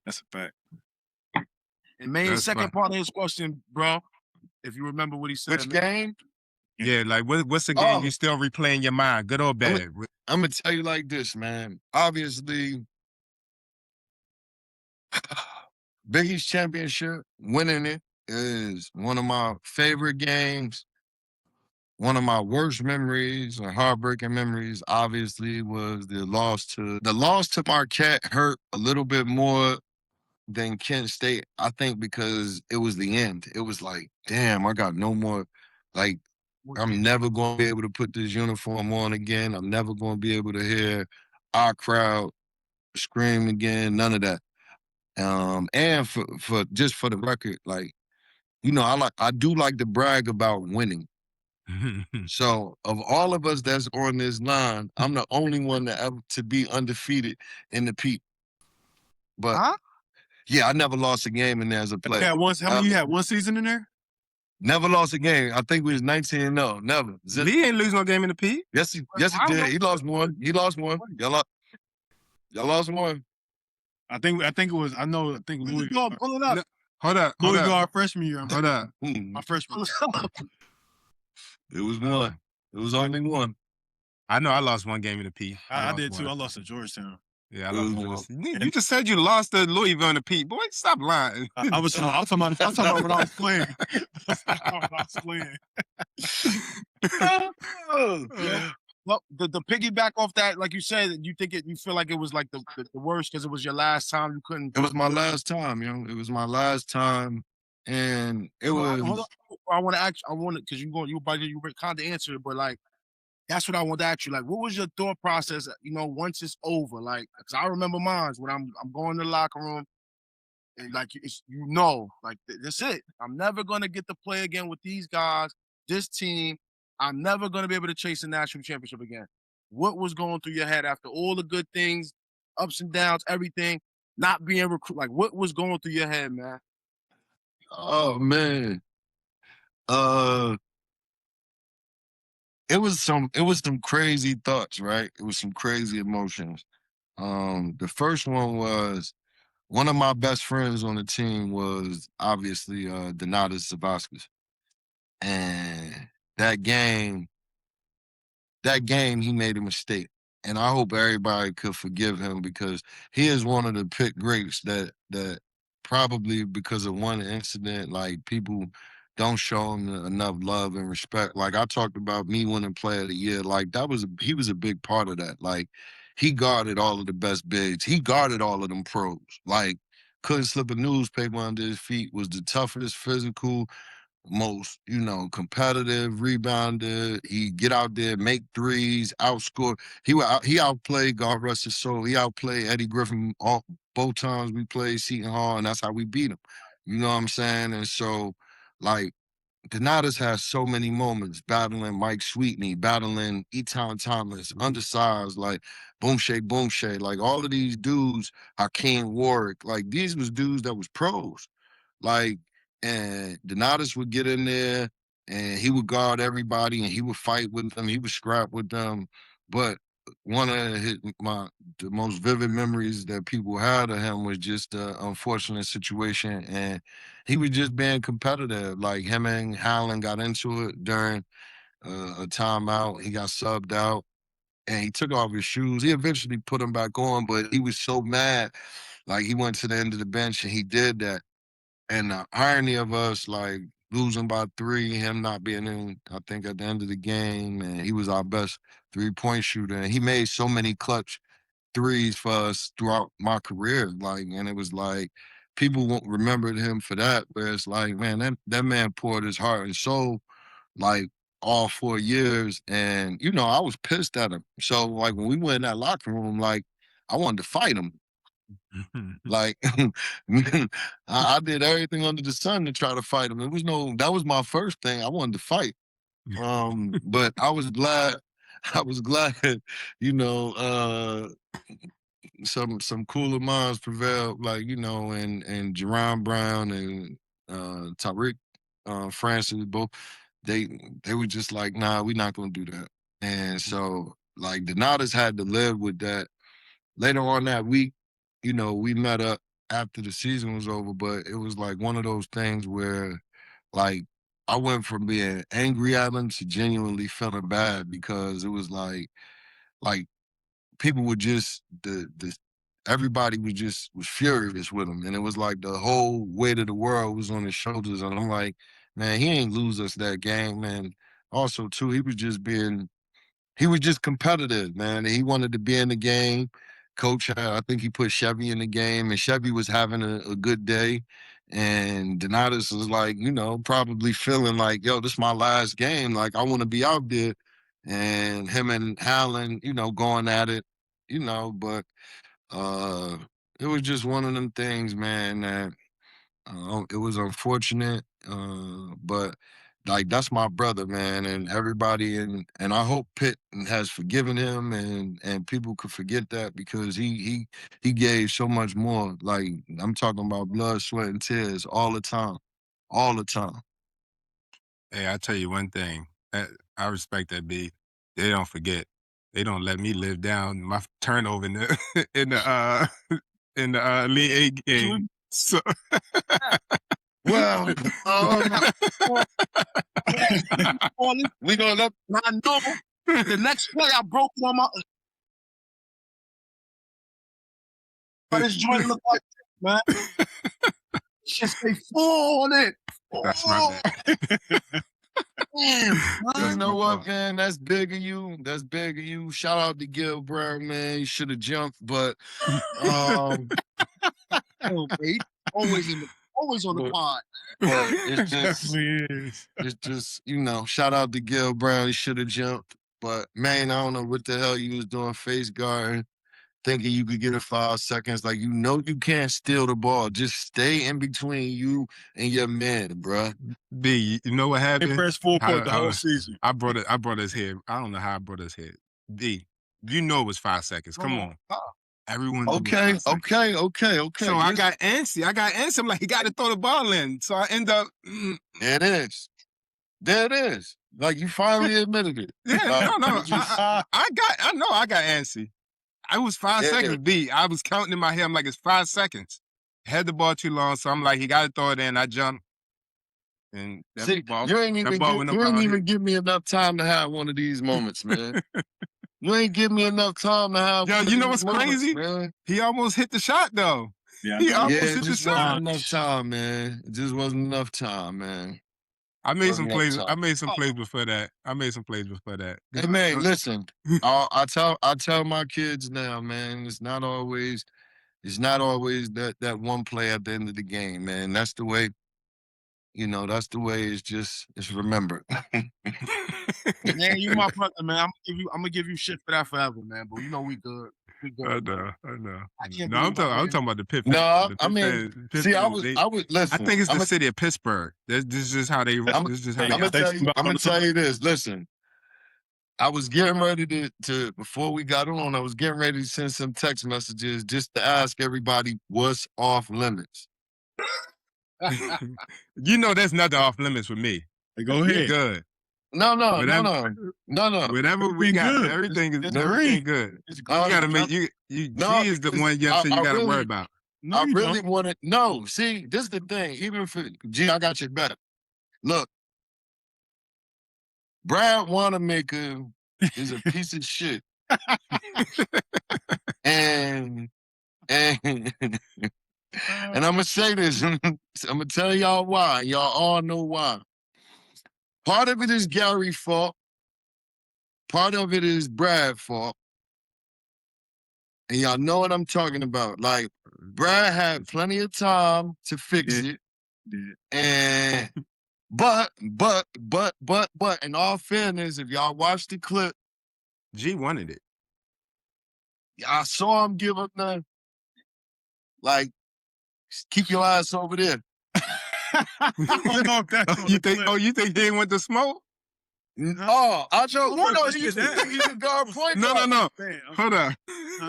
That's a fact. And Main's That's second fine. part of his question, bro, if you remember what he said. Which man. game? Yeah, like what's the game Oh. you still replaying your mind, good or bad? I'm gonna tell you like this, man. Obviously, Biggie's championship, winning it is one of my favorite games. One of my worst memories or heartbreaking memories, obviously, was the loss to Marquette. Hurt a little bit more than Kent State, I think, because it was the end. It was like, damn, I got no more. Like, I'm never going to be able to put this uniform on again. I'm never going to be able to hear our crowd scream again. None of that. And for just for the record, like, you know, I do like to brag about winning. So of all of us that's on this line, I'm the only one to be undefeated in the peak. But Huh? yeah, I never lost a game in there as a player. How many you had? One season in there? Never lost a game. I think we was 19-0. Never. Lee ain't lose no game in the P. Yes, he did. He lost one. Y'all lost one. I think it was. I think Louis. Pull it up. No, hold up. Louisville our freshman year. Hold up. My freshman. It was one. It was only one. I know I lost one game in the P. I lost did too. one. I lost to Georgetown. Yeah, I It lost was one. You just said you lost to Louisville in the P. Boy, stop lying. I was talking about when I was playing. I was playing. Well, the piggyback off that, like you said, you feel like it was like the worst because it was your last time you couldn't. It was my last time, It was my last time, and it was. Hold on. I want to ask. Because you kind of answered it, but like that's what I want to ask you. Like, what was your thought process? You know, once it's over, like, because I remember mine when I'm going to the locker room, and like like that's it. I'm never gonna get to play again with these guys, this team. I'm never gonna be able to chase a national championship again. What was going through your head after all the good things, ups and downs, everything, not being recruited? Like, what was going through your head, man? Oh man. It was some crazy thoughts, right? It was some crazy emotions. The first one was one of my best friends on the team was obviously Donatas Savaskas. And that game he made a mistake. And I hope everybody could forgive him because he is one of the pick greats that probably because of one incident, like people don't show him enough love and respect. Like I talked about me winning player of the year, like he was a big part of that. Like he guarded all of the best bigs. He guarded all of them pros. Like couldn't slip a newspaper under his feet, was the toughest, physical, most, competitive rebounder. He get out there, make threes, outscore. He outplayed, God rest his soul. He outplayed Eddie Griffin both times we played Seton Hall, and that's how we beat him. You know what I'm saying? And so, like, Donatas has so many moments battling Mike Sweetney, battling Eton Thomas, undersized, like Boom Shay, like all of these dudes, Hakeem Warwick, like these was dudes that was pros. Like, and Donatas would get in there and he would guard everybody and he would fight with them. He would scrap with them. But one of the most vivid memories that people had of him was just the unfortunate situation. And he was just being competitive. Like him and Howland got into it during a timeout. He got subbed out, and he took off his shoes. He eventually put them back on, but he was so mad. Like, he went to the end of the bench and he did that. And the irony of us, like, losing by 3, him not being in, I think, at the end of the game, and he was our best 3-point shooter. And he made so many clutch threes for us throughout my career. Like, and it was like, people won't remember him for that, but it's like, man, that man poured his heart and soul, like, all 4 years. And, I was pissed at him. So, like, when we went in that locker room, like, I wanted to fight him. Like, I did everything under the sun to try to fight him. That was my first thing. I wanted to fight. But I was glad, some cooler minds prevailed, like, and Jerron Brown and Tariq Francis, both, they were just like, nah, we're not gonna do that. And so, like, Donatas had to live with that. Later on that week, we met up after the season was over, but it was like one of those things where, like, I went from being angry at him to genuinely feeling bad, because it was like people were just everybody was furious with him, and it was like the whole weight of the world was on his shoulders. And I'm like, man, he ain't lose us that game, man. Also, too, he was just competitive, man. He wanted to be in the game. Coach, I think he put Chevy in the game, and Chevy was having a good day. And Donatas was like, probably feeling like, yo, this is my last game. Like, I want to be out there. And him and Allen, going at it, but it was just one of them things, man, that it was unfortunate, but, like, that's my brother, man, and everybody, and I hope Pitt has forgiven him, and people could forget that, because he gave so much more. Like, I'm talking about blood, sweat, and tears all the time, all the time. Hey, I tell you one thing. I respect that, B. They don't forget. They don't let me live down my turnover in the in the in the Elite 8 game. So Well, we gonna let. I know the next play I broke on my. But this joint look like this, man. Just say full on it. that's my bad. Damn, You know what, man? That's big of you. That's big of you. Shout out to Gil Brown, man. You should have jumped, but wait, always on the pod. but it's just, Definitely is. it's just, shout out to Gil Brown. He should have jumped, but, man, I don't know what the hell you was doing face guarding, thinking you could get it 5 seconds. Like, you can't steal the ball. Just stay in between you and your man, bruh. B, you know what They happened? pressed full court the How- whole season. I brought us here. I don't know how I brought us here. B, you know it was 5 seconds. Come on. Everyone. knew it was Okay, 5 seconds. okay. So I got antsy. I'm like, he got to throw the ball in. So I end up. There it is. There it is. Like, you finally admitted it. Yeah, Like, no. you just- I know I got antsy. I was 5 Yeah. seconds. B, I was counting in my head. I'm like, it's 5 seconds. Had the ball too long, so I'm like, he got to throw it in. I jumped. And that See, ball, you ain't that even, ball went you up ain't out even give me enough time to have one of these moments, man. You ain't give me enough time to have Yo, one of you know these what's moments, crazy? man. He almost hit the shot, though. Yeah, He I know. almost Yeah, hit it the just shot. wasn't enough time, man. It just wasn't enough time, man. I made Wasn't some enough plays. time. I made some plays before that. Hey, man, listen. I tell my kids now, man. It's not always that one play at the end of the game, man. That's the way. That's the way. It's remembered. Man, you my brother, man. I'm gonna give you shit for that forever, man. But we good. We good. I know. I can't No, I'm believe I talking about the Pitt. No, the I Pitt mean, fans. see, I They- would listen. I think it's the I'm city of Pittsburgh. This is how they. I'm- This is how Hey, they. stay gonna tell you this. Listen, I was getting ready to before we got on. I was getting ready to send some text messages just to ask everybody what's off limits. You know, there's nothing off limits with me. Hey, go We ahead. good. No. Whatever we Everything got, good. everything is It's everything green. good. It's You green. gotta make you. No, G is the because one you I gotta really- worry about. No, I you really don't. wanted. No, see, this is the thing. Even for G, I got your back. Look, Brad Wanamaker is a piece of shit. and and I'm gonna say this. I'm gonna tell y'all why. Y'all all know why. Part of it is Gary's fault. Part of it is Brad's fault. And y'all know what I'm talking about. Like, Brad had plenty of time to fix it. And but in all fairness, if y'all watch the clip, G wanted it. I saw him give up the like, keep your ass over there. You think he didn't want to smoke? Oh, I know. No, he's a guard point guard. No. Hold on.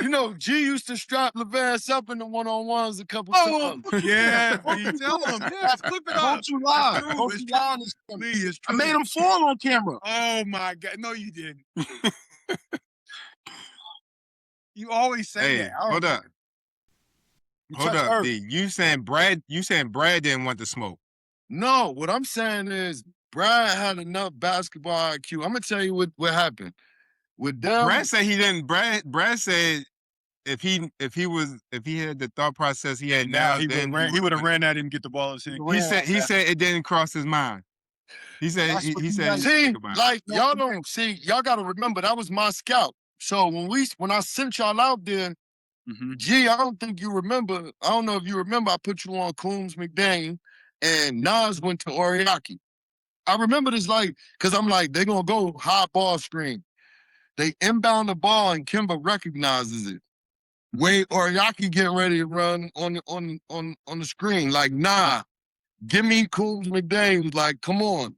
You know, G used to strap Levass up in the one-on-ones a couple times. Yeah, you tell him. Yeah, flip it up. Don't you lie. Don't you lie. I made him fall on camera. Oh my God! No, you didn't. You always say that. Hold up. Hold up, D. You saying Brad didn't want to smoke? No, what I'm saying is Brad had enough basketball IQ. I'm gonna tell you what happened with them. Brad said he didn't. Brad said if he had the thought process he had now, he would have ran at him and get the ball in his hand. He said it didn't cross his mind. He said see, like y'all don't see. Y'all got to remember that was my scout. So when I sent y'all out there, G, I don't think you remember. I don't know if you remember. I put you on Coombs, McDaniel, and Nas went to Oriaki. I remember this because I'm like, they're gonna go high ball screen. They inbound the ball and Kimba recognizes it. Wait, Oriaki getting ready to run on the screen. Like, nah, give me Coombs, McDaniel. Like, come on.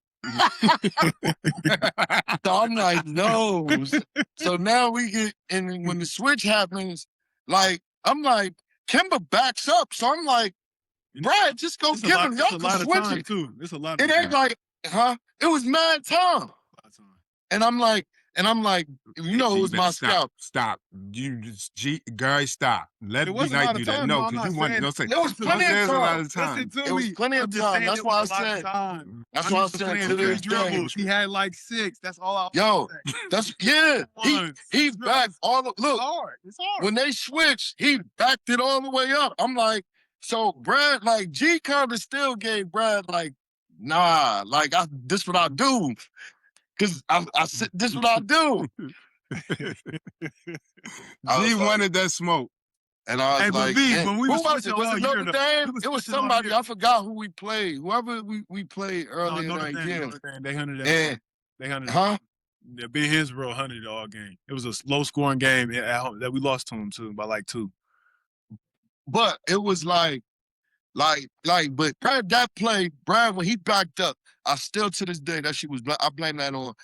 So I'm like, no. So now we get, and when the switch happens, like, I'm like, Kimba backs up. So I'm like, Brad, just go give him. Y'all can switch it. Too. It's a lot. It ain't like, it was mad time. And I'm like, you know, it was my scout. Stop. Guys, stop. Let B-Night do that. No, because you want to say. There was plenty of time. Listen to it was plenty of time. That's why I said. That's why I said to this day. He had like 6. That's all I. Yo, that's He backed all the look. It's hard. When they switched, he backed it all the way up. I'm like, so Brad, like G kind of still gave Brad like, nah, like this what I do. Cause I said this what I do. G wanted that smoke. And I was like, when we was it? Was it Notre Dame? It was somebody. I forgot who we played. Whoever we played earlier in that game. They hunted that. They hunted. Yeah, Big Hinsborough hunted all game. It was a low scoring game at home that we lost to him too by like 2. But it was but Brad, that play, Brad, when he backed up, I still to this day, that shit was, I blame it on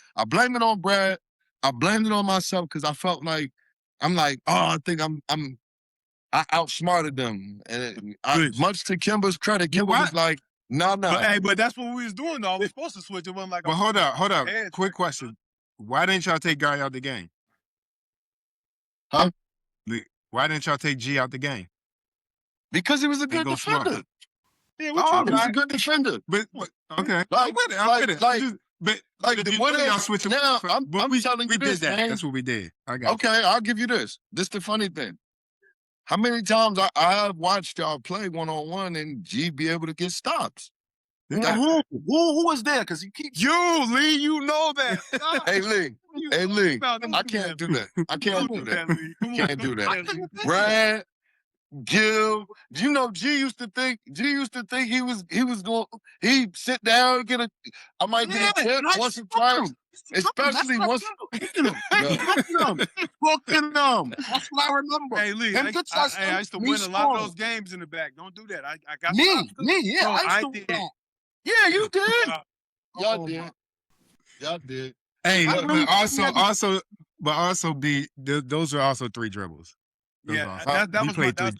Brad. I blamed it on myself because I felt like, I'm like, I think I outsmarted them. And much to Kimba's credit, Kimba was like, no. But that's what we was doing though. We were supposed to switch. It wasn't like. Well, hold up. Quick question. Why didn't y'all take Guy out the game? Huh? Why didn't y'all take G out the game? Because he was a good defender. Yeah, he was a good defender. But okay, I'm with it. But y'all switching now. I'm telling you this, man. That's what we did. I got okay, I'll give you this. This the funny thing. How many times I have watched y'all play one-on-one and G be able to get stops? Yeah. Who was there? Because you keep Lee, you know that. Hey Lee, I can't do that. I can't do that. Can't do that. Brad, Gil, you know, G used to think he was going. He'd sit down and I might get a tip once or twice, especially once. Fucking them. That's what I remember. Hey Lee, I used to win a lot of those games in the back. Don't do that. I got me. Yeah, I did. Yeah, you did. Y'all did. Hey, but also, those are also 3 dribbles. Yeah, we played 3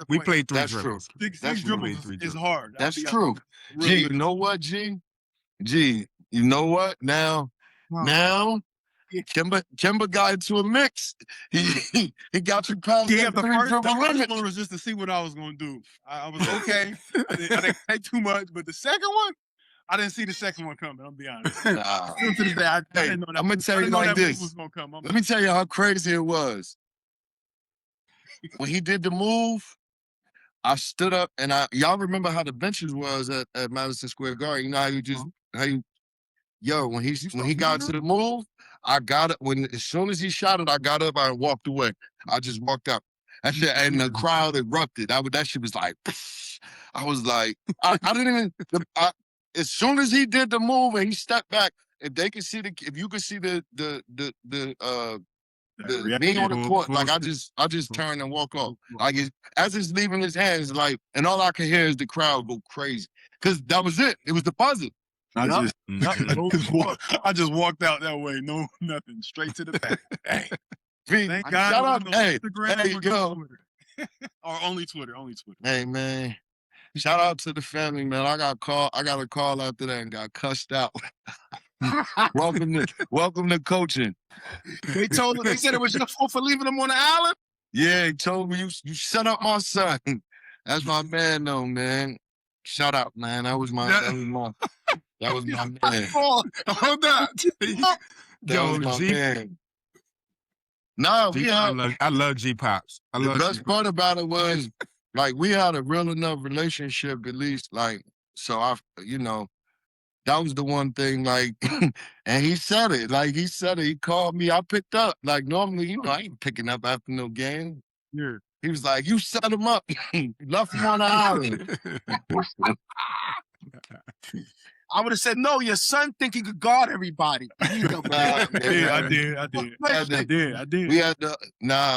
That's dribbles. True. Six dribbles is hard. That's true. G, you know what, G? G, you know what? Now, Kimba got into a mix. He got you past the first one was just to see what I was going to do. I was okay. I didn't take too much, but the second one, I didn't see the second one coming. I'll be honest. Nah. Still to this day, I Hey, didn't know that. I'm gonna tell you like that move this. was gonna come. Let me tell you how crazy it was. When he did the move, I stood up and y'all remember how the benches was at Madison Square Garden. You know how you just when he got to the move, I got it as soon as he shot it, I got up, I walked away. I just walked out. And the crowd erupted. That shit was like, I was like, I didn't even as soon as he did the move and he stepped back, if you could see the me on the court, like I just turned and walk off. Like as it's leaving his hands, like, and all I can hear is the crowd go crazy. Cause that was it. It was the buzzer. I just walked out that way. No, nothing. Straight to the back. Dang. Thank God. Shout out, Instagram yo. Or only Twitter. Hey man. Shout out to the family, man. I got a call after that and got cussed out. Welcome to coaching. They said it was your fault for leaving him on the island? Yeah, he told me you set up my son. That's my man though, man. Shout out, man. That was my man. Hold on. That was my man. No, I love G Pops. The best part about it was like we had a real enough relationship, at least, like, so that was the one thing, like, and he said it. Like, he called me. I picked up. Like, normally, I ain't picking up after no game. Yeah. He was like, you set him up. Left him on the island. I would have said, no, your son think he could guard everybody. I did. We had to,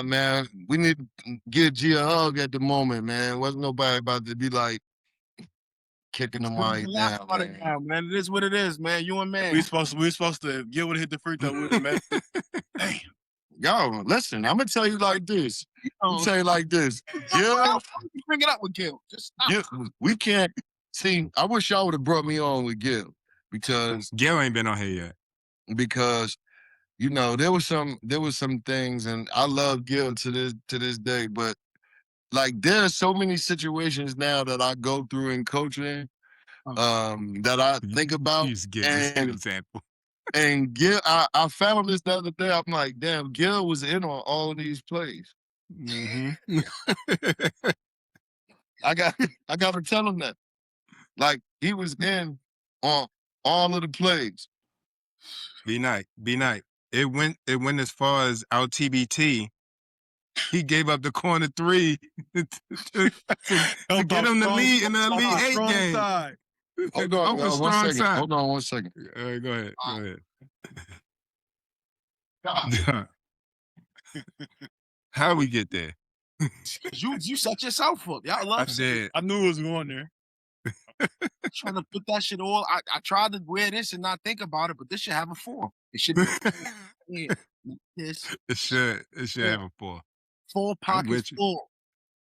man, we need to give G a hug at the moment, man. Wasn't nobody about to be like, kicking them right now, man. It is what it is, man. You and man. We supposed to get able to hit the free throw with him, man. Damn. Yo, listen, I'm gonna tell you like this. Gil, bring it up with Gil. Just stop. We can't see. I wish y'all would have brought me on with Gil because Gil ain't been on here yet. Because there was some things, and I love Gil to this day, but like there's so many situations now that I go through in coaching that I think about. An example. And Gil, I found this the other day. I'm like, damn, Gil was in on all of these plays. Mm-hmm. I got to tell him that. Like he was in on all of the plays. Be nice. It went as far as our TBT. He gave up the corner three to get him the lead in the Elite 8 game. Side. Hold on, Hold on 1 second. Go ahead. How we get there? You set yourself up. Y'all love it. I knew it was going there. Trying to put that shit all. I tried to wear this and not think about it, but this should have a 4. It should be this. It should have a 4. 4 pockets full.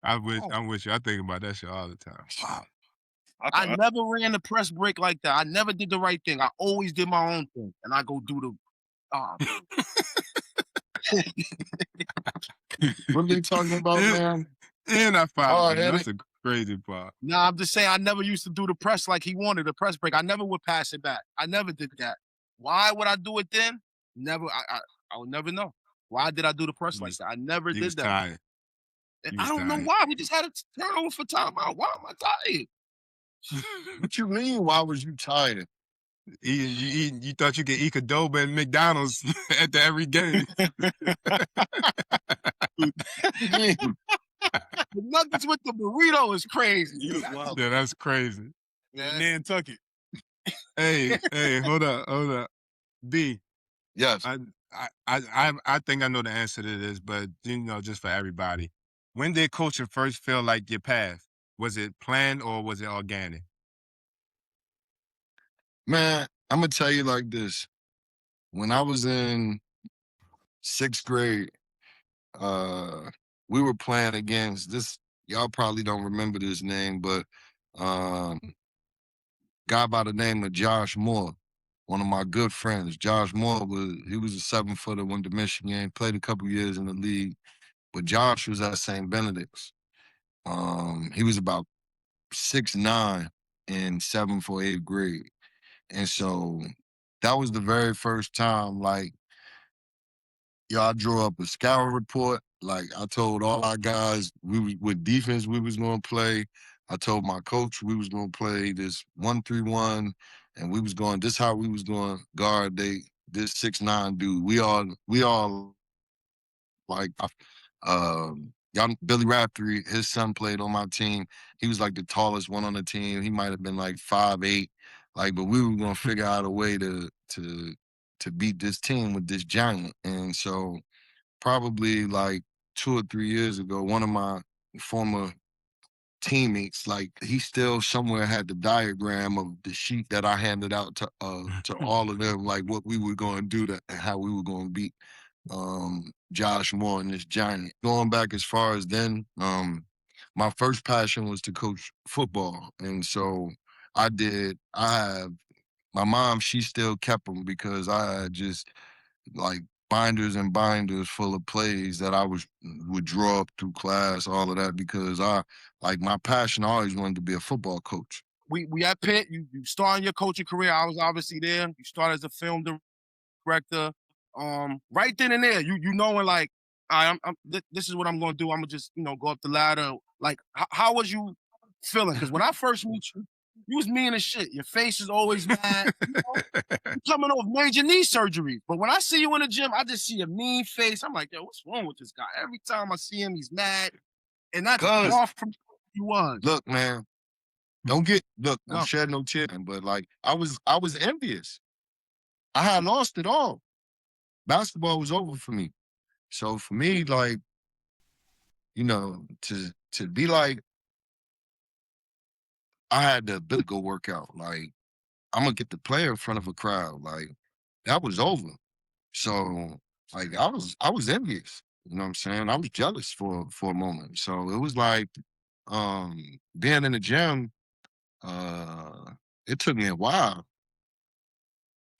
I'm with you. I think about that shit all the time. Wow. I never ran the press break like that. I never did the right thing. I always did my own thing, and I go do What are you talking about, man? And I found that's a crazy part. Nah, I'm just saying I never used to do the press like he wanted, the press break. I never would pass it back. I never did that. Why would I do it then? Never. I would never know. Why did I do the press like that? I never did that. Tired. And I don't know why. We just had a turnover for timeout. Why am I tired? What you mean? Why was you tired? You thought you could eat Qdoba at McDonald's at every game. The nuggets with the burrito is crazy. Yeah, that's crazy. Nantucket. Hey, hold up. B. Yes. I think I know the answer to this, but just for everybody. When did coaching first feel like your path? Was it planned or was it organic? Man, I'm gonna tell you like this. When I was in 6th grade, we were playing against this. Y'all probably don't remember this name, but guy by the name of Josh Moore, one of my good friends. Josh Moore was a 7-footer, went to Michigan, played a couple years in the league, but Josh was at St. Benedict's. He was about 6'9" in 7th or 8th grade. And so that was the very first time, like, I drew up a scout report. Like, I told all our guys what defense we was gonna play. I told my coach we was gonna play this 1-3-1, and we was going. This how we was going to guard this 6'9" dude. We all like, y'all, Billy Raftery, his son played on my team. He was like the tallest one on the team. He might have been like 5'8", like, but we were gonna figure out a way to beat this team with this giant. And so probably like 2 or 3 years ago, one of my former teammates, like, he still somewhere had the diagram of the sheet that I handed out to all of them, like what we were going to do and how we were going to beat Josh Moore and this giant. Going back as far as then, my first passion was to coach football, and so I have my mom. She still kept them because I had just like binders and binders full of plays that I would draw up through class, all of that, because my passion, I always wanted to be a football coach. We at Pitt. You started your coaching career. I was obviously there. You started as a film director. Right then and there, you knowing like, this is what I'm gonna do. I'm gonna just go up the ladder. Like, how was you feeling? Because when I first met you, you was mean as shit. Your face is always mad. You coming off major knee surgery, but when I see you in the gym, I just see a mean face. I'm like, yo, what's wrong with this guy? Every time I see him, he's mad, and that's far from who he was. Look, man, don't shed no tears, but like, I was envious. I had lost it all. Basketball was over for me. So for me, like, to be like, I had the ability to go work out. Like, I'm gonna get the player in front of a crowd. Like, that was over. So, like, I was envious. You know what I'm saying? I was jealous for a moment. So it was like, being in the gym, it took me a while.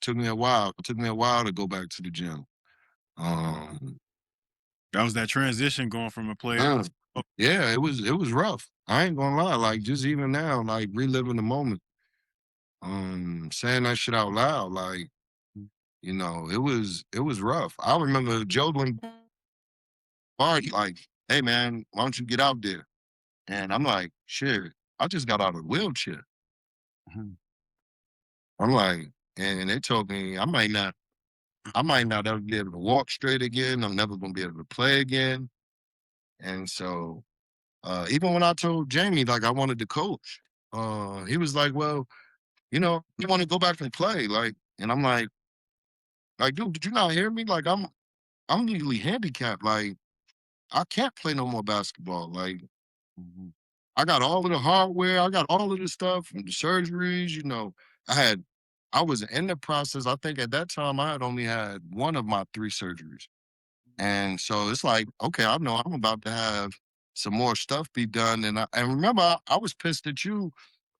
It took me a while to go back to the gym. That was that transition going from a player. Yeah, it was rough. I ain't gonna lie. Like, just even now, like, reliving the moment, saying that shit out loud, like, it was rough. I remember Jodlin Party, like, hey man, why don't you get out there? And I'm like, shit, I just got out of a wheelchair. Mhm. I'm like, and they told me I might not ever be able to walk straight again. I'm never gonna be able to play again. And so, even when I told Jamie, like, I wanted to coach, he was like, well, you want to go back and play, like, and I'm like, dude, did you not hear me? Like, I'm legally handicapped. Like, I can't play no more basketball. Like, I got all of the hardware, I got all of the stuff from the surgeries. I was in the process. I think at that time I had only had one of my 3 surgeries. And so it's like, okay, I know I'm about to have some more stuff be done. And remember, I was pissed at you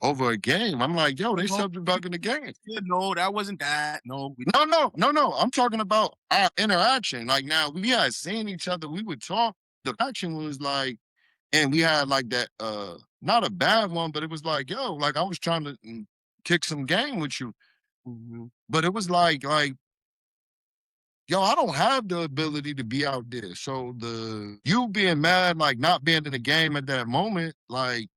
over a game. I'm like, yo, they subbed you back in the game. No, that wasn't that. No. No. I'm talking about our interaction. Like, now we had seen each other, we would talk. The action was like, and we had like that, not a bad one, but it was like, yo, like, I was trying to kick some game with you. But it was like, yo, I don't have the ability to be out there. So you being mad, like, not being in the game at that moment, like,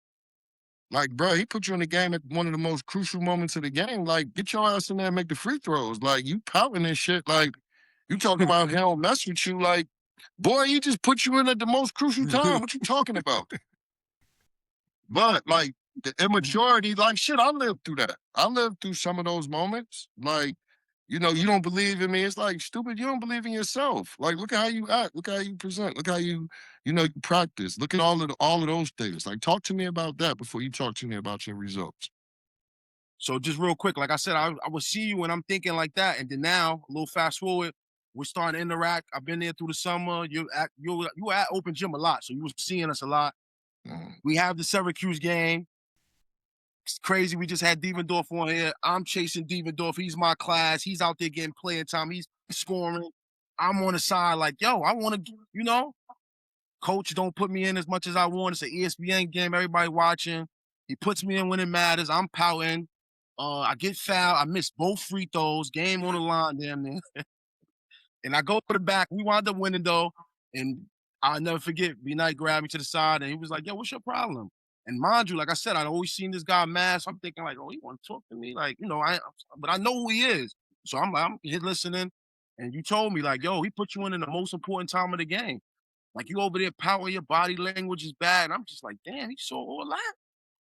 bro, he put you in the game at one of the most crucial moments of the game. Like, get your ass in there and make the free throws. Like, you pouting and shit. Like, you talking about he don't mess with you. Like, boy, he just put you in at the most crucial time. What you talking about? But like, the immaturity, like, shit, I lived through that. I lived through some of those moments. Like, you don't believe in me. It's like, stupid, you don't believe in yourself. Like, look at how you act. Look at how you present. Look how you practice. Look at all of those things. Like, talk to me about that before you talk to me about your results. So just real quick, like I said, I would see you and I'm thinking like that. And then now, a little fast forward, we're starting to interact. I've been there through the summer. You were at Open Gym a lot, so you was seeing us a lot. We have the Syracuse game. It's crazy. We just had Devendorf on here. I'm chasing Devendorf. He's my class. He's out there getting playing time. He's scoring. I'm on the side like, yo, I want to, coach don't put me in as much as I want. It's an ESPN game. Everybody watching. He puts me in when it matters. I'm pouting. I get fouled. I miss both free throws. Game on the line, damn near. And I go to the back. We wound up winning though. And I'll never forget, B Knight grabbed me to the side and he was like, yo, what's your problem? And mind you, like I said, I'd always seen this guy mask. I'm thinking like, oh, he want to talk to me? Like, but I know who he is. So I'm here listening. And you told me like, yo, he put you in the most important time of the game. Like you over there, power, your body language is bad. And I'm just like, damn, he saw all that.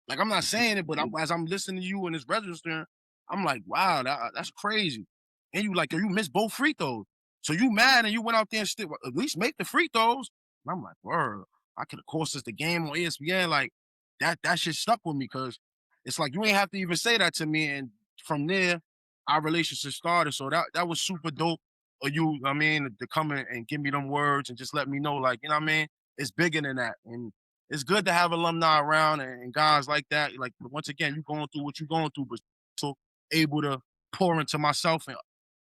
Like I'm not saying it, but as I'm listening to you and it's registering, I'm like, wow, that's crazy. And you like, yo, you missed both free throws. So you mad and you went out there and still at least make the free throws. And I'm like, word, I could have cost us the game on ESPN. Like that shit stuck with me because it's like you ain't have to even say that to me. And from there, our relationship started. So that was super dope of you, I mean, to come in and give me them words and just let me know, like, you know what I mean? It's bigger than that. And it's good to have alumni around and guys like that. Like once again, you going through what you're going through, but so able to pour into myself and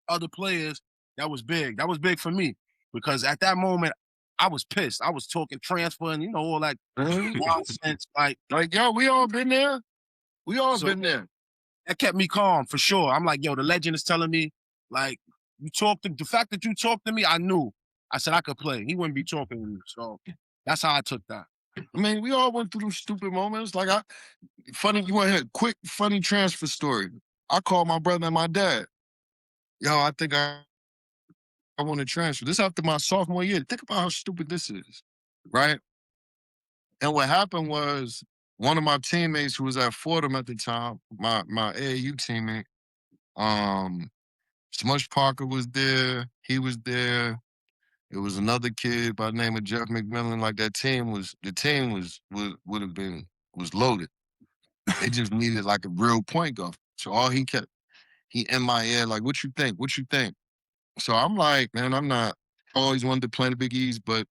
other players. That was big. That was big for me because at that moment I was pissed. I was talking transfer and all that nonsense. Like, yo, we all been there. We all So- been there. that kept me calm for sure. I'm like, yo, the legend is telling me, like, the fact that you talked to me, I knew. I said I could play. He wouldn't be talking to me. So that's how I took that. I mean, we all went through those stupid moments. Like you want to hear a quick, funny transfer story. I called my brother and my dad. Yo, I think I want to transfer. This after my sophomore year. Think about how stupid this is, right? And what happened was one of my teammates who was at Fordham at the time, my AAU teammate, Smush Parker was there. He was there. It was another kid by the name of Jeff McMillan. Like the team was loaded. They just needed like a real point guard. So all he in my ear, like, what you think? What you think? So I'm like, man, I'm not always wanted to play the Big East, but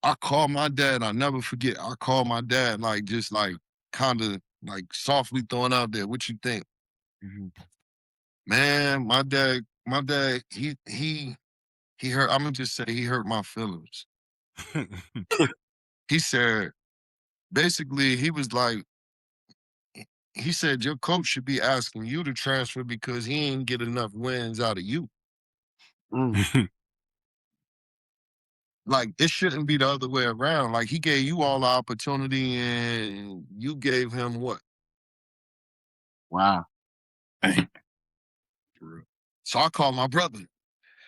I called my dad. I'll never forget. I called my dad, like, just like kind of like softly throwing out there, what you think? Man, my dad, he hurt, I'm gonna just say he hurt my feelings. He said, basically, he was like, he said, your coach should be asking you to transfer because he ain't get enough wins out of you. Like, it shouldn't be the other way around. Like, he gave you all the opportunity and you gave him what? Wow. So I called my brother.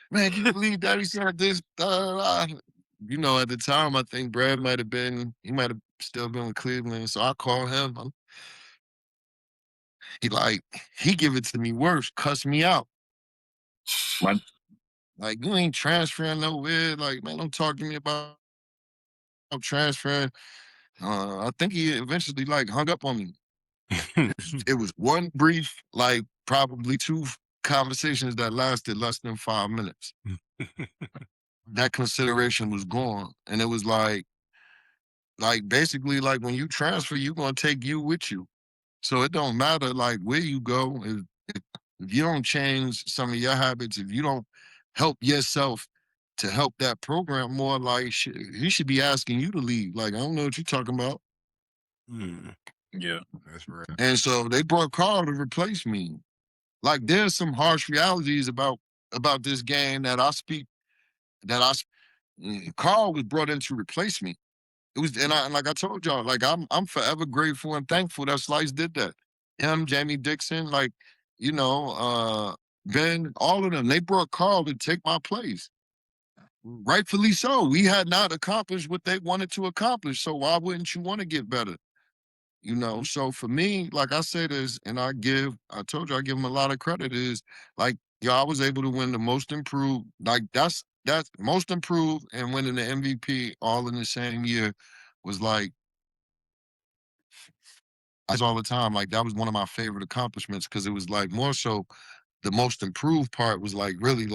Man, can you believe Daddy said this? At the time, I think Brad he might have still been with Cleveland. So I called him. He give it to me worse, cuss me out. Like, you ain't transferring nowhere. Like, man, don't talk to me about transferring. I think he eventually hung up on me. It was one brief, probably two conversations that lasted less than 5 minutes. That consideration was gone. And it was basically when you transfer, you're gonna take you with you. So it don't matter where you go. If you don't change some of your habits, if you don't help yourself to help that program more, he should be asking you to leave. I don't know what you're talking about. Yeah, that's right. And so they brought Carl to replace me. There's some harsh realities about this game that I speak. Carl was brought in to replace me. It was, and like I told y'all, I'm forever grateful and thankful that Slice did that. Him, Jamie Dixon, Ben, all of them, they brought Carl to take my place. Rightfully so. We had not accomplished what they wanted to accomplish. So why wouldn't you want to get better? So for me, like I say this, and I told you I give him a lot of credit, is I was able to win the most improved, that's most improved and winning the MVP all in the same year was all the time. That was one of my favorite accomplishments because it was more so the most improved part was really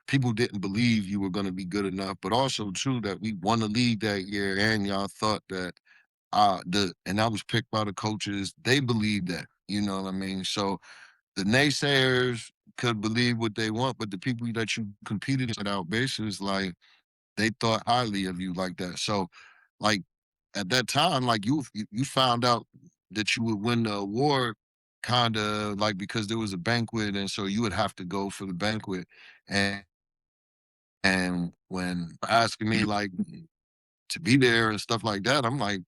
people didn't believe you were going to be good enough, but also too that we won the league that year and y'all thought that and I was picked by the coaches. They believed that, you know what I mean? So the naysayers could believe what they want, but the people that you competed without basis, they thought highly of you like that. So, at that time, you found out that you would win the award kind of like because there was a banquet, and so you would have to go for the banquet. And when asking me like to be there and stuff like that, I'm like,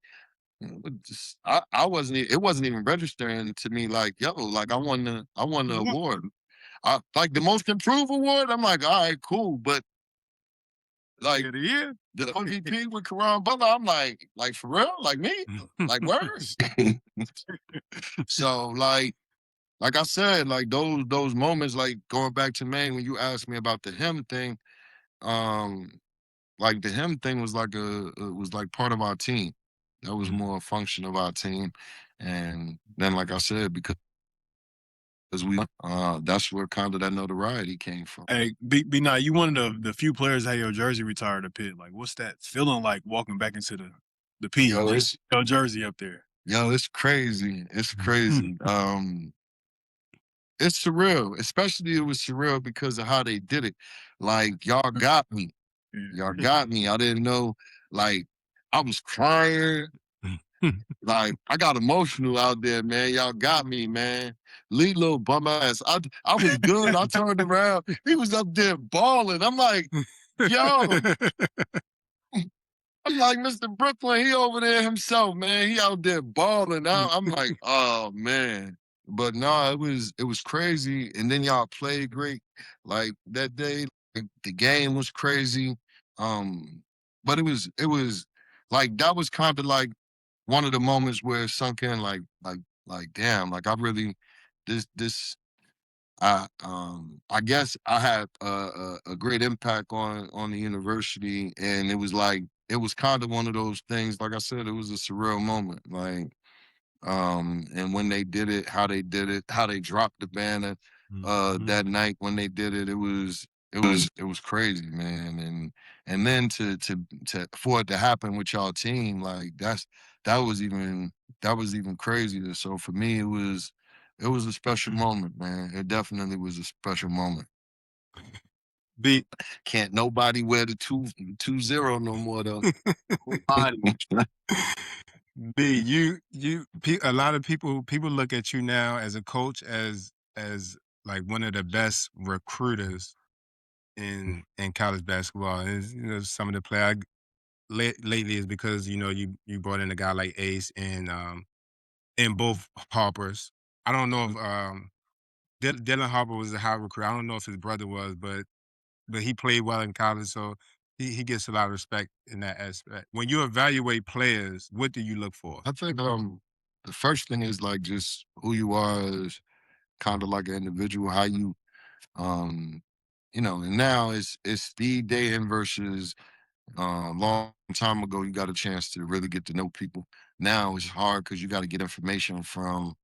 I wasn't. It wasn't even registering to me. Like, yo, like I won the award. I like the most improved award. I'm like, all right, cool. But like Yeah, yeah. the MVP with Karan Butler, I'm like for real, like me, like words. So like I said, like those moments, like going back to Maine when you asked me about the him thing, um, like the him thing was like it was like part of our team. That was more a function of our team. And then like I said, because we that's where kind of that notoriety came from. Hey, be not you one of the few players that had your jersey retired at Pitt. Like, what's that feeling like walking back into the P? Yo, it's Your jersey up there. yo, it's crazy. It's crazy. It's surreal. Especially it was surreal because of how they did it. Like y'all got me. Y'all got me. I didn't know. Like I was crying. Like I got emotional out there, man. Y'all got me, man. Lead little bum ass. I was good. I turned around. He was up there balling. I'm like, yo. I'm like, Mr. Brooklyn, he over there himself, man. He out there balling. I'm like, oh man. But no, it was crazy. And then y'all played great. Like that day, like, the game was crazy. But it was like that was kind of like one of the moments where it sunk in like damn, like I really this I guess I had a great impact on the university, and it was kind of one of those things. Like I said, it was a surreal moment. Like, and when they did it, how they dropped the banner that night when they did it, it was crazy, man. And then to for it to happen with y'all team, like that was even that was even crazier. So for me, it was a special moment, man. It definitely was a special moment. B, Can't nobody wear the 2-0 no more though. B, a lot of people look at you now as a coach as like one of the best recruiters in college basketball. And you know, some of the play lately is because you know you brought in a guy like Ace and both Harpers. I don't know if Dylan Harper was a high recruit. I don't know if his brother was, but he played well in college, so he gets a lot of respect in that aspect. When you evaluate players, what do you look for? I think the first thing is like just who you are as kind of like an individual, how you you know, and now it's speed dating versus long time ago you got a chance to really get to know people. Now it's hard because you got to get information from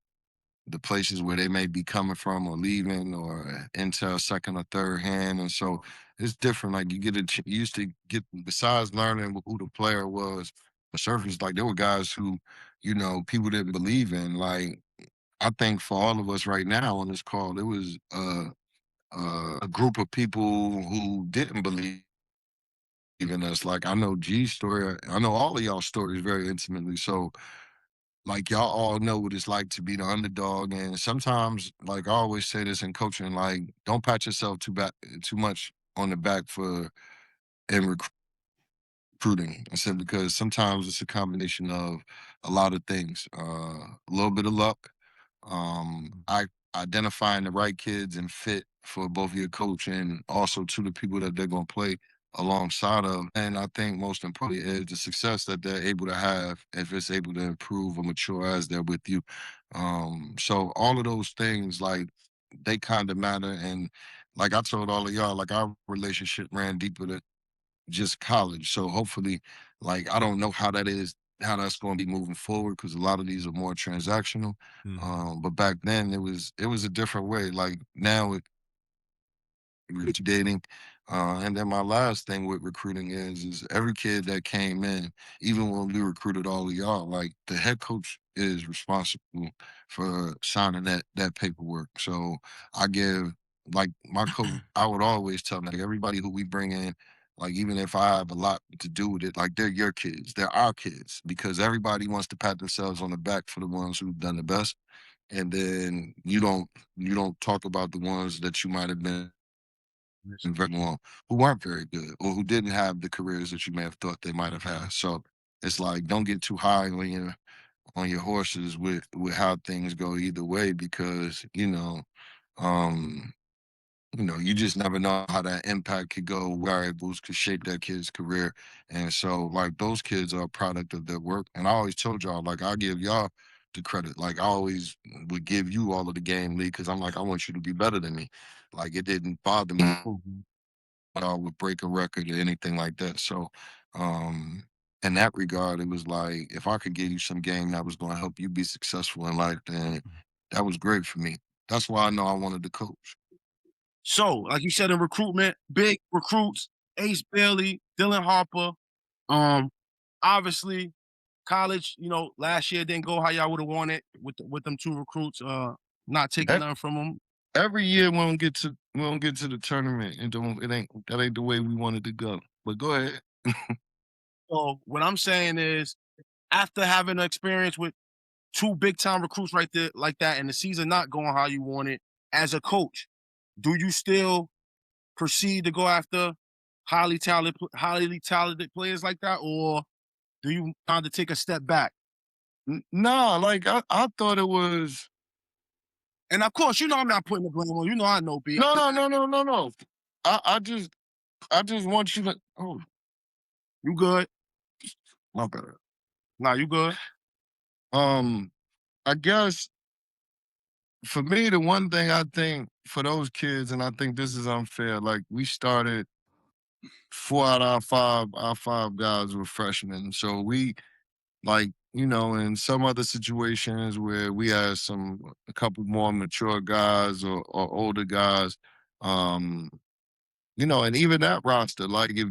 the places where they may be coming from or leaving or into a second or third hand. And so it's different. Like you used to get, besides learning who the player was, the surface, like there were guys who, you know, people didn't believe in. Like I think for all of us right now on this call, there was a group of people who didn't believe in us. Like I know G's story, I know all of y'all stories very intimately. So like y'all all know what it's like to be the underdog, and sometimes, like I always say this in coaching, like don't pat yourself too much on the back for in recruiting. I said because sometimes it's a combination of a lot of things, a little bit of luck, I identifying the right kids and fit for both your coach and also to the people that they're gonna play alongside of. And I think most importantly is the success that they're able to have if it's able to improve or mature as they're with you. So all of those things like they kind of matter. And like I told all of y'all, like our relationship ran deeper than just college. So hopefully, like I don't know how that is, how that's going to be moving forward because a lot of these are more transactional. But back then it was a different way. Like now it's dating. And then my last thing with recruiting is every kid that came in, even when we recruited all of y'all, like the head coach is responsible for signing that paperwork. So I give like my coach, I would always tell them like everybody who we bring in, like even if I have a lot to do with it, like they're your kids, they're our kids, because everybody wants to pat themselves on the back for the ones who've done the best. and then you don't talk about the ones that you might have been very long who weren't very good or who didn't have the careers that you may have thought they might have had. So it's like don't get too high on your horses with how things go either way because um you just never know how that impact could go, variables could shape that kid's career. And so, like, those kids are a product of their work. And I always told y'all, like, I'll give y'all the credit. Like, I always would give you all of the game lead because I'm like, I want you to be better than me. Like, it didn't bother me Mhm. when I would break a record or anything like that. So, um, in that regard, it was like, if I could give you some game that was going to help you be successful in life, then that was great for me. That's why I know I wanted to coach. So, like you said in recruitment, big recruits, Ace Bailey, Dylan Harper. Um, obviously, college, last year didn't go how y'all would have wanted with them two recruits. Not taking nothing from them. Every year we don't get to the tournament and that ain't the way we wanted to go. But go ahead. So what I'm saying is, after having an experience with two big time recruits right there like that, and the season not going how you want it, as a coach, do you still proceed to go after highly talented players like that, or do you kind of take a step back? Nah, like I thought it was And of course, I'm not putting the blame on you. I know B. no. I just want you to You good? my bad. Nah, you good? I guess for me the one thing I think for those kids, and I think this is unfair, like we started 4 out of our five guys were freshmen. So we like, in some other situations where we had a couple more mature guys or older guys, um, and even that roster, like if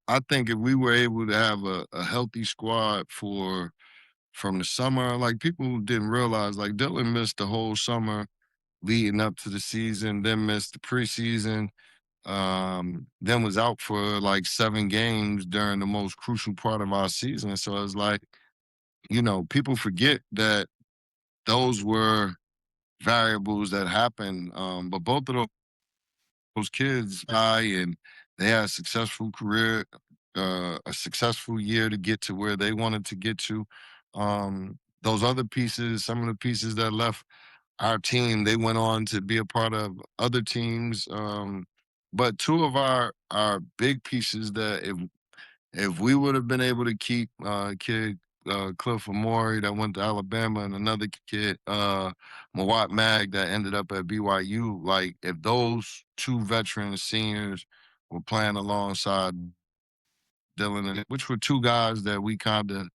I think if we were able to have a healthy squad from the summer, like people didn't realize, like Dylan missed the whole summer leading up to the season, then missed the preseason, then was out for like 7 games during the most crucial part of our season. So it's like, people forget that those were variables that happened. But both of those kids high and they had a successful career, a successful year to get to where they wanted to get to. Those other pieces, some of the pieces that left our team, they went on to be a part of other teams. But two of our big pieces that if we would have been able to keep kid Cliff Amori that went to Alabama and another kid, Mawat Mag that ended up at BYU, like if those two veteran seniors were playing alongside Dylan, which were two guys that we kind of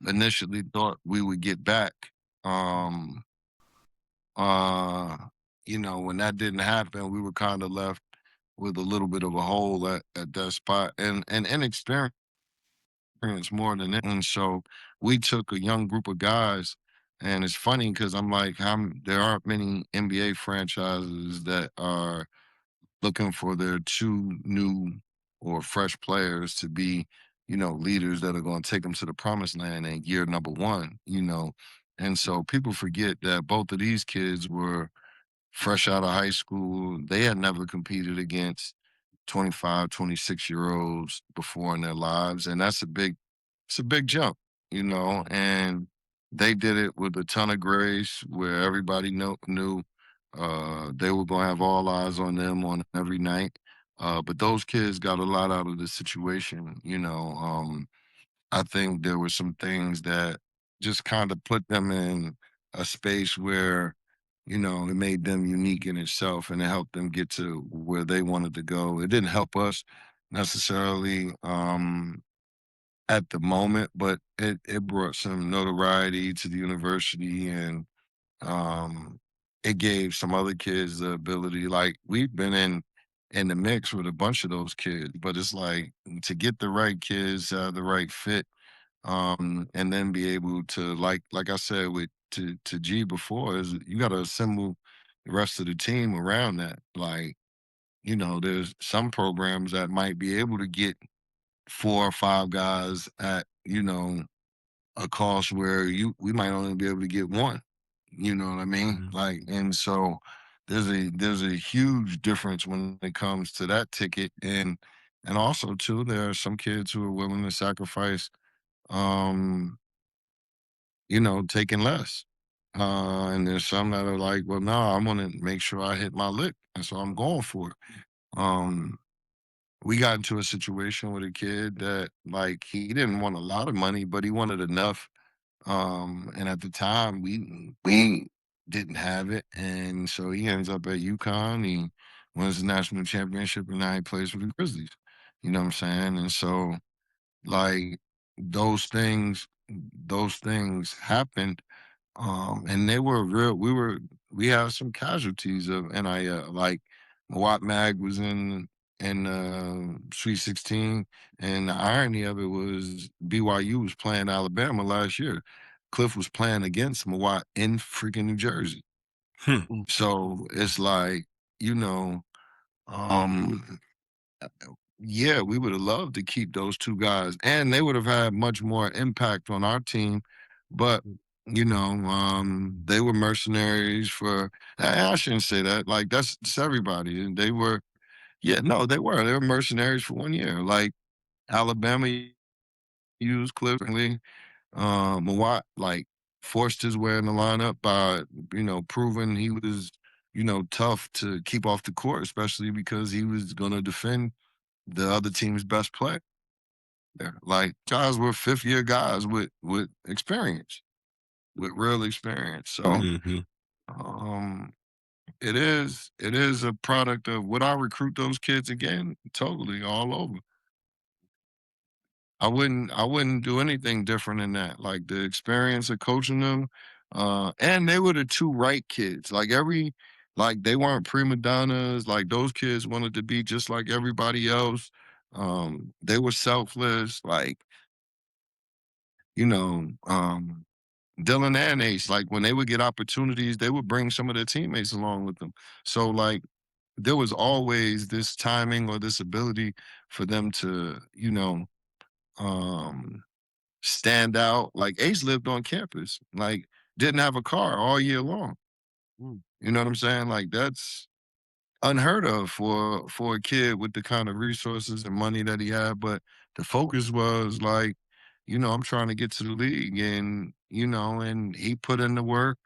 initially thought we would get back. Um, when that didn't happen, we were kind of left with a little bit of a hole at that spot and inexperience more than it. And so we took a young group of guys, and it's funny because I'm like, there aren't many NBA franchises that are looking for their two new or fresh players to be, leaders that are going to take them to the promised land in year number one. And so people forget that both of these kids were fresh out of high school. They had never competed against 25, 26-year-olds before in their lives. And it's a big jump, and they did it with a ton of grace where everybody knew they were going to have all eyes on them on every night. But those kids got a lot out of the situation. I think there were some things that just kind of put them in a space where, it made them unique in itself and it helped them get to where they wanted to go. It didn't help us necessarily at the moment, but it brought some notoriety to the university and um it gave some other kids the ability. Like we've been in the mix with a bunch of those kids, but it's like to get the right kids, the right fit, and then be able to like I said with to G before is you got to assemble the rest of the team around that. Like there's some programs that might be able to get 4 or 5 guys at a cost where we might only be able to get one. You know what I mean? Mhm. Like, and so there's a huge difference when it comes to that ticket, and also too, there are some kids who are willing to sacrifice, um, taking less. And there's some that are like, well, no, I want to make sure I hit my lick, and so I'm going for it. Um, we got into a situation with a kid that like he didn't want a lot of money, but he wanted enough. And at the time we didn't have it. And so he ends up at UConn. He wins the national championship and now he plays for the Grizzlies. You know what I'm saying? And so like those things those things happened. And they were real. We had some casualties of NIL. Like Mawat Mag was in Sweet 16, and the irony of it was BYU was playing Alabama last year. Cliff was playing against Mawat in freaking New Jersey. Hmm. So it's like, you know, um, yeah, we would have loved to keep those two guys, and they would have had much more impact on our team. But they were mercenaries for. I shouldn't say that. Like that's everybody. And they were, yeah, no, they were. They were mercenaries for 1 year. Like Alabama used Cliff Lee. Mawat like forced his way in the lineup by proving he was tough to keep off the court, especially because he was going to defend the other team's best player. Like guys were 5th-year guys with experience, with real experience. So Mhm. um it is a product of, would I recruit those kids again? Totally, all over. I wouldn't do anything different than that. Like the experience of coaching them, and they were the two right kids. Like they weren't prima donnas. Like those kids wanted to be just like everybody else. They were selfless. Like you know, um, Dylan and Ace, like when they would get opportunities, they would bring some of their teammates along with them. So like there was always this timing or this ability for them to, um, stand out. Like Ace lived on campus, like didn't have a car all year long. Mm. You know what I'm saying? Like that's unheard of for a kid with the kind of resources and money that he had. But the focus was like, I'm trying to get to the league, and he put in the work,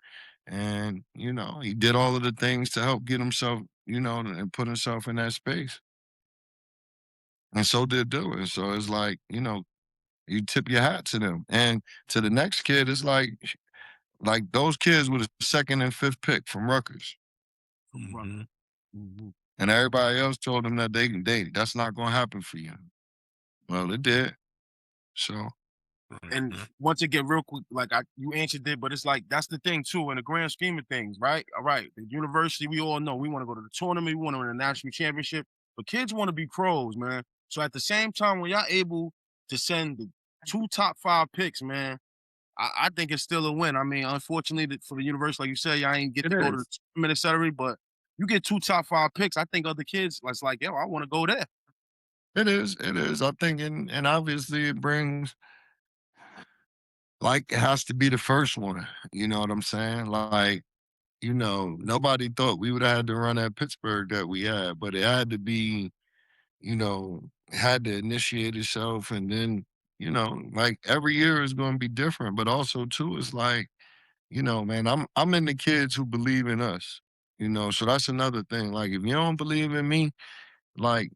and he did all of the things to help get himself, and put himself in that space. And so did Dylan. So it's like, you tip your hat to them. And to the next kid, it's like those kids were the 2nd and 5th pick from Rutgers. Mhm. Mhm. And everybody else told them that that's not gonna happen for you. Well, it did. So And Mhm. once again, real quick, like you answered it, but it's like that's the thing too, in the grand scheme of things, right? All right, the university, we all know we want to go to the tournament, we want to win a national championship, but kids want to be pros, man. So at the same time, when y'all able to send the 2 top 5 picks, man, I think it's still a win. I mean, unfortunately for the university, like you said, y'all ain't get it to go to the is. tournament, et cetera, but you get 2 top 5 picks. I think other kids, it's like, yo, I want to go there. It is. It is. I think, and obviously it brings, like, it has to be the first one. You know what I'm saying? Like, nobody thought we would have had to run at Pittsburgh that we had, but it had to be, had to initiate itself, and then, like every year is going to be different. But also too, it's like, man, I'm in the kids who believe in us. So that's another thing. Like if you don't believe in me, like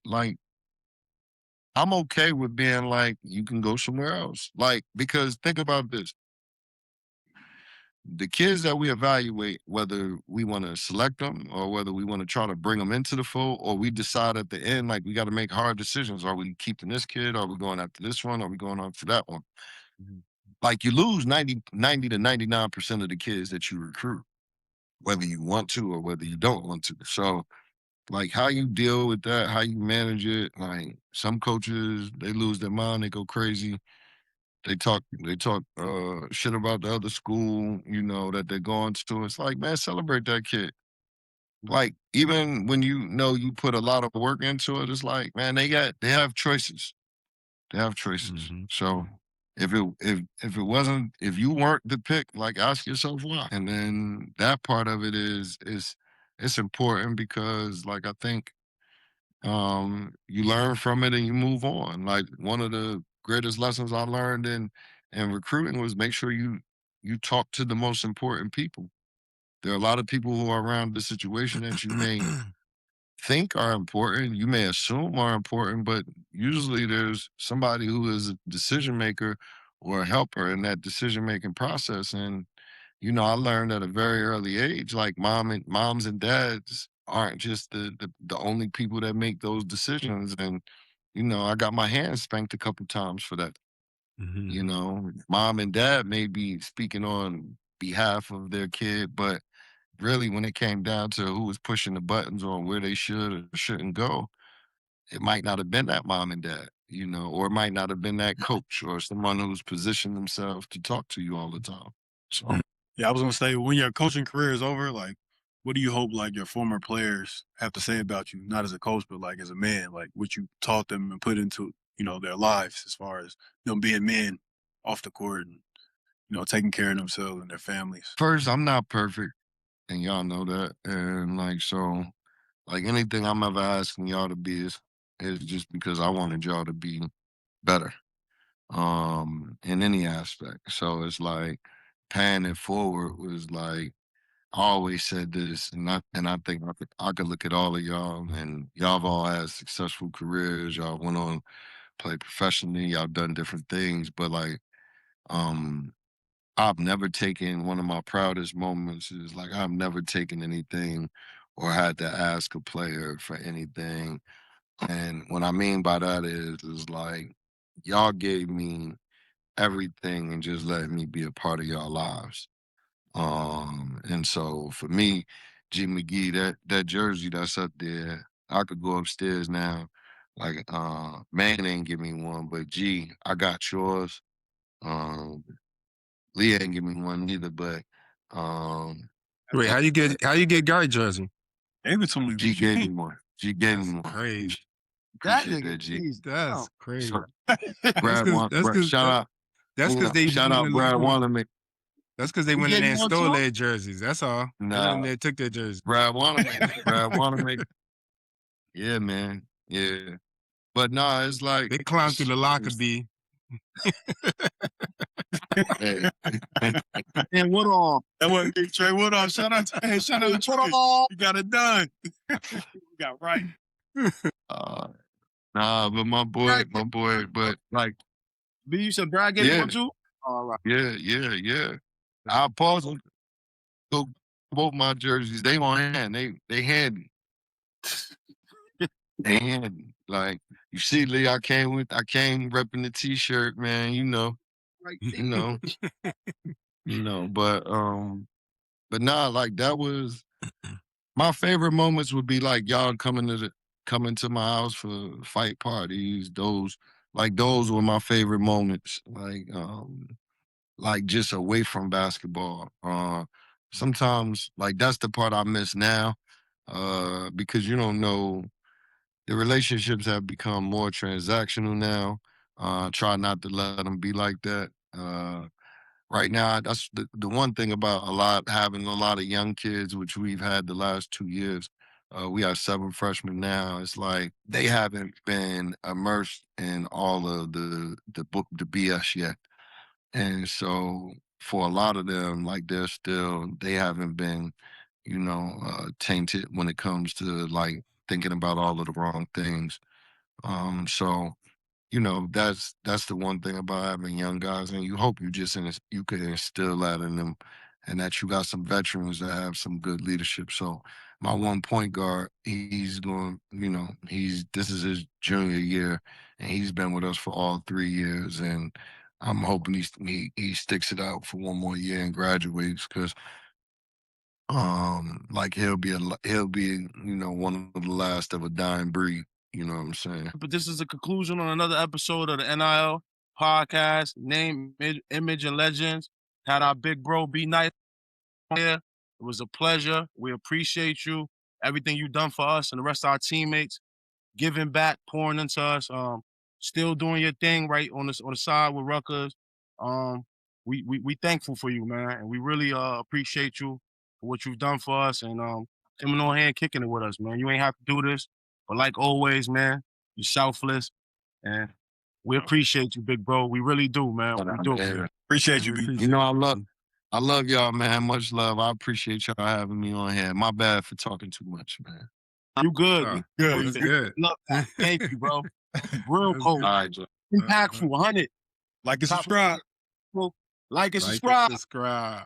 I'm okay with being like, you can go somewhere else. Like, because think about this. The kids that we evaluate, whether we want to select them or whether we want to try to bring them into the fold, or we decide at the end, like we got to make hard decisions. Are we keeping this kid? Are we going after this one? Are we going after that one? Mhm. Like you lose 90 to 99% of the kids that you recruit, whether you want to or whether you don't want to. So like how you deal with that, how you manage it. Like some coaches, they lose their mind, they go crazy. They talk shit about the other school, that they're going to. It's like, man, celebrate that kid. Like, even when you put a lot of work into it, it's like, man, they have choices. They have choices. Mhm. So If you weren't the pick, like ask yourself why. And then that part of it is it's important because like I think you learn from it and you move on. Like one of the greatest lessons I learned in recruiting was make sure you talk to the most important people. There are a lot of people who are around the situation that you may think are important, you may assume are important, but usually there's somebody who is a decision maker or a helper in that decision making process. And I learned at a very early age, like moms and dads aren't just the only people that make those decisions. And I got my hands spanked a couple times for that. Mom and dad may be speaking on behalf of their kid, but really when it came down to who was pushing the buttons on where they should or shouldn't go, it might not have been that mom and dad, or it might not have been that coach or someone who's positioned themselves to talk to you all the time. So Yeah, I was gonna say, when your coaching career is over, like, what do you hope like your former players have to say about you? Not as a coach, but like as a man, like what you taught them and put into their lives as far as them being men off the court and taking care of themselves and their families. first, I'm not perfect, and y'all know that. And like anything I'm ever asking y'all to be is just because I wanted y'all to be better. In any aspect. So it's like paying it forward was like I always said this, and I think I could look at all of y'all, and y'all have all had successful careers. Y'all went on play professionally. Y'all done different things, but like um, I've never taken one of my proudest moments is like I've never taken anything or had to ask a player for anything. And what I mean by that is like y'all gave me everything and just let me be a part of y'all lives. And so for me, G McGee, that jersey that's up there, I could go upstairs now. Like man ain't give me one, but G, I got yours. Um Lee ain't give me one either, but um Wait, how you get Gary jersey? Gave it to me. G gave me one. G gave me That's one. crazy. That Appreciate nigga, that, G. geez, That's oh. crazy. So, That's because Shout out. that's because they Shout went out in Brad there. Wanamaker. That's because they He went in gave there you and one stole too? their jerseys. That's all. They went in there and took their jerseys. Brad Wanamaker. Brad Wanamaker. Yeah, man. Yeah. But nah, it's like They climbed through the locker B. hey. And Woodall. That wasn't Big Trey Woodall. Shout out to Trey. Woodall. You got it done. You got right. Nah, but my boy, but like, B, you said Brad gave you yeah, one too? All right. yeah. I pause on both my jerseys. They on hand. They handy. They handy. Like you see, Lee, I came repping the t-shirt, man. Right You know. But nah, like that was my favorite moments would be like y'all coming to my house for fight parties. Those were my favorite moments. Like just away from basketball. Sometimes like that's the part I miss now. Because you don't know the relationships have become more transactional now. Try not to let them be like that. Right now, that's the one thing about having a lot of young kids, which we've had the last 2 years. We have 7 freshmen now. It's like they haven't been immersed in all of the the BS yet, and so for a lot of them, like they haven't been, tainted when it comes to like thinking about all of the wrong things. So that's the one thing about having young guys, and you hope you could instill that in them, and that you got some veterans that have some good leadership. So my one point guard, he's going, this is his junior year, and he's been with us for all 3 years, and I'm hoping he sticks it out for one more year and graduates because. Like he'll be one of the last of a dying breed. You know what I'm saying? But this is a conclusion on another episode of the NIL podcast, Name, Image, and Legends. Had our big bro be nice here. It was a pleasure. We appreciate you. Everything you've done for us and the rest of our teammates, giving back, pouring into us, still doing your thing right on the side with Rutgers. We thankful for you, man, and we really appreciate you for what you've done for us and coming on here and kicking it with us, man. You ain't have to do this, but like always, man, you're selfless, and we appreciate you, big bro. We really do, man. We do. Yeah. Appreciate you, We B. appreciate You know, you. I love y'all, man. Much love. I appreciate y'all having me on here. My bad for talking too much, man. You good. Oh, We Good. that's you good. Look, thank you, bro. Real That's cold, All right, Joe. impactful, 100. Like and Top- subscribe. Like and Like subscribe. and subscribe.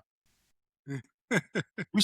We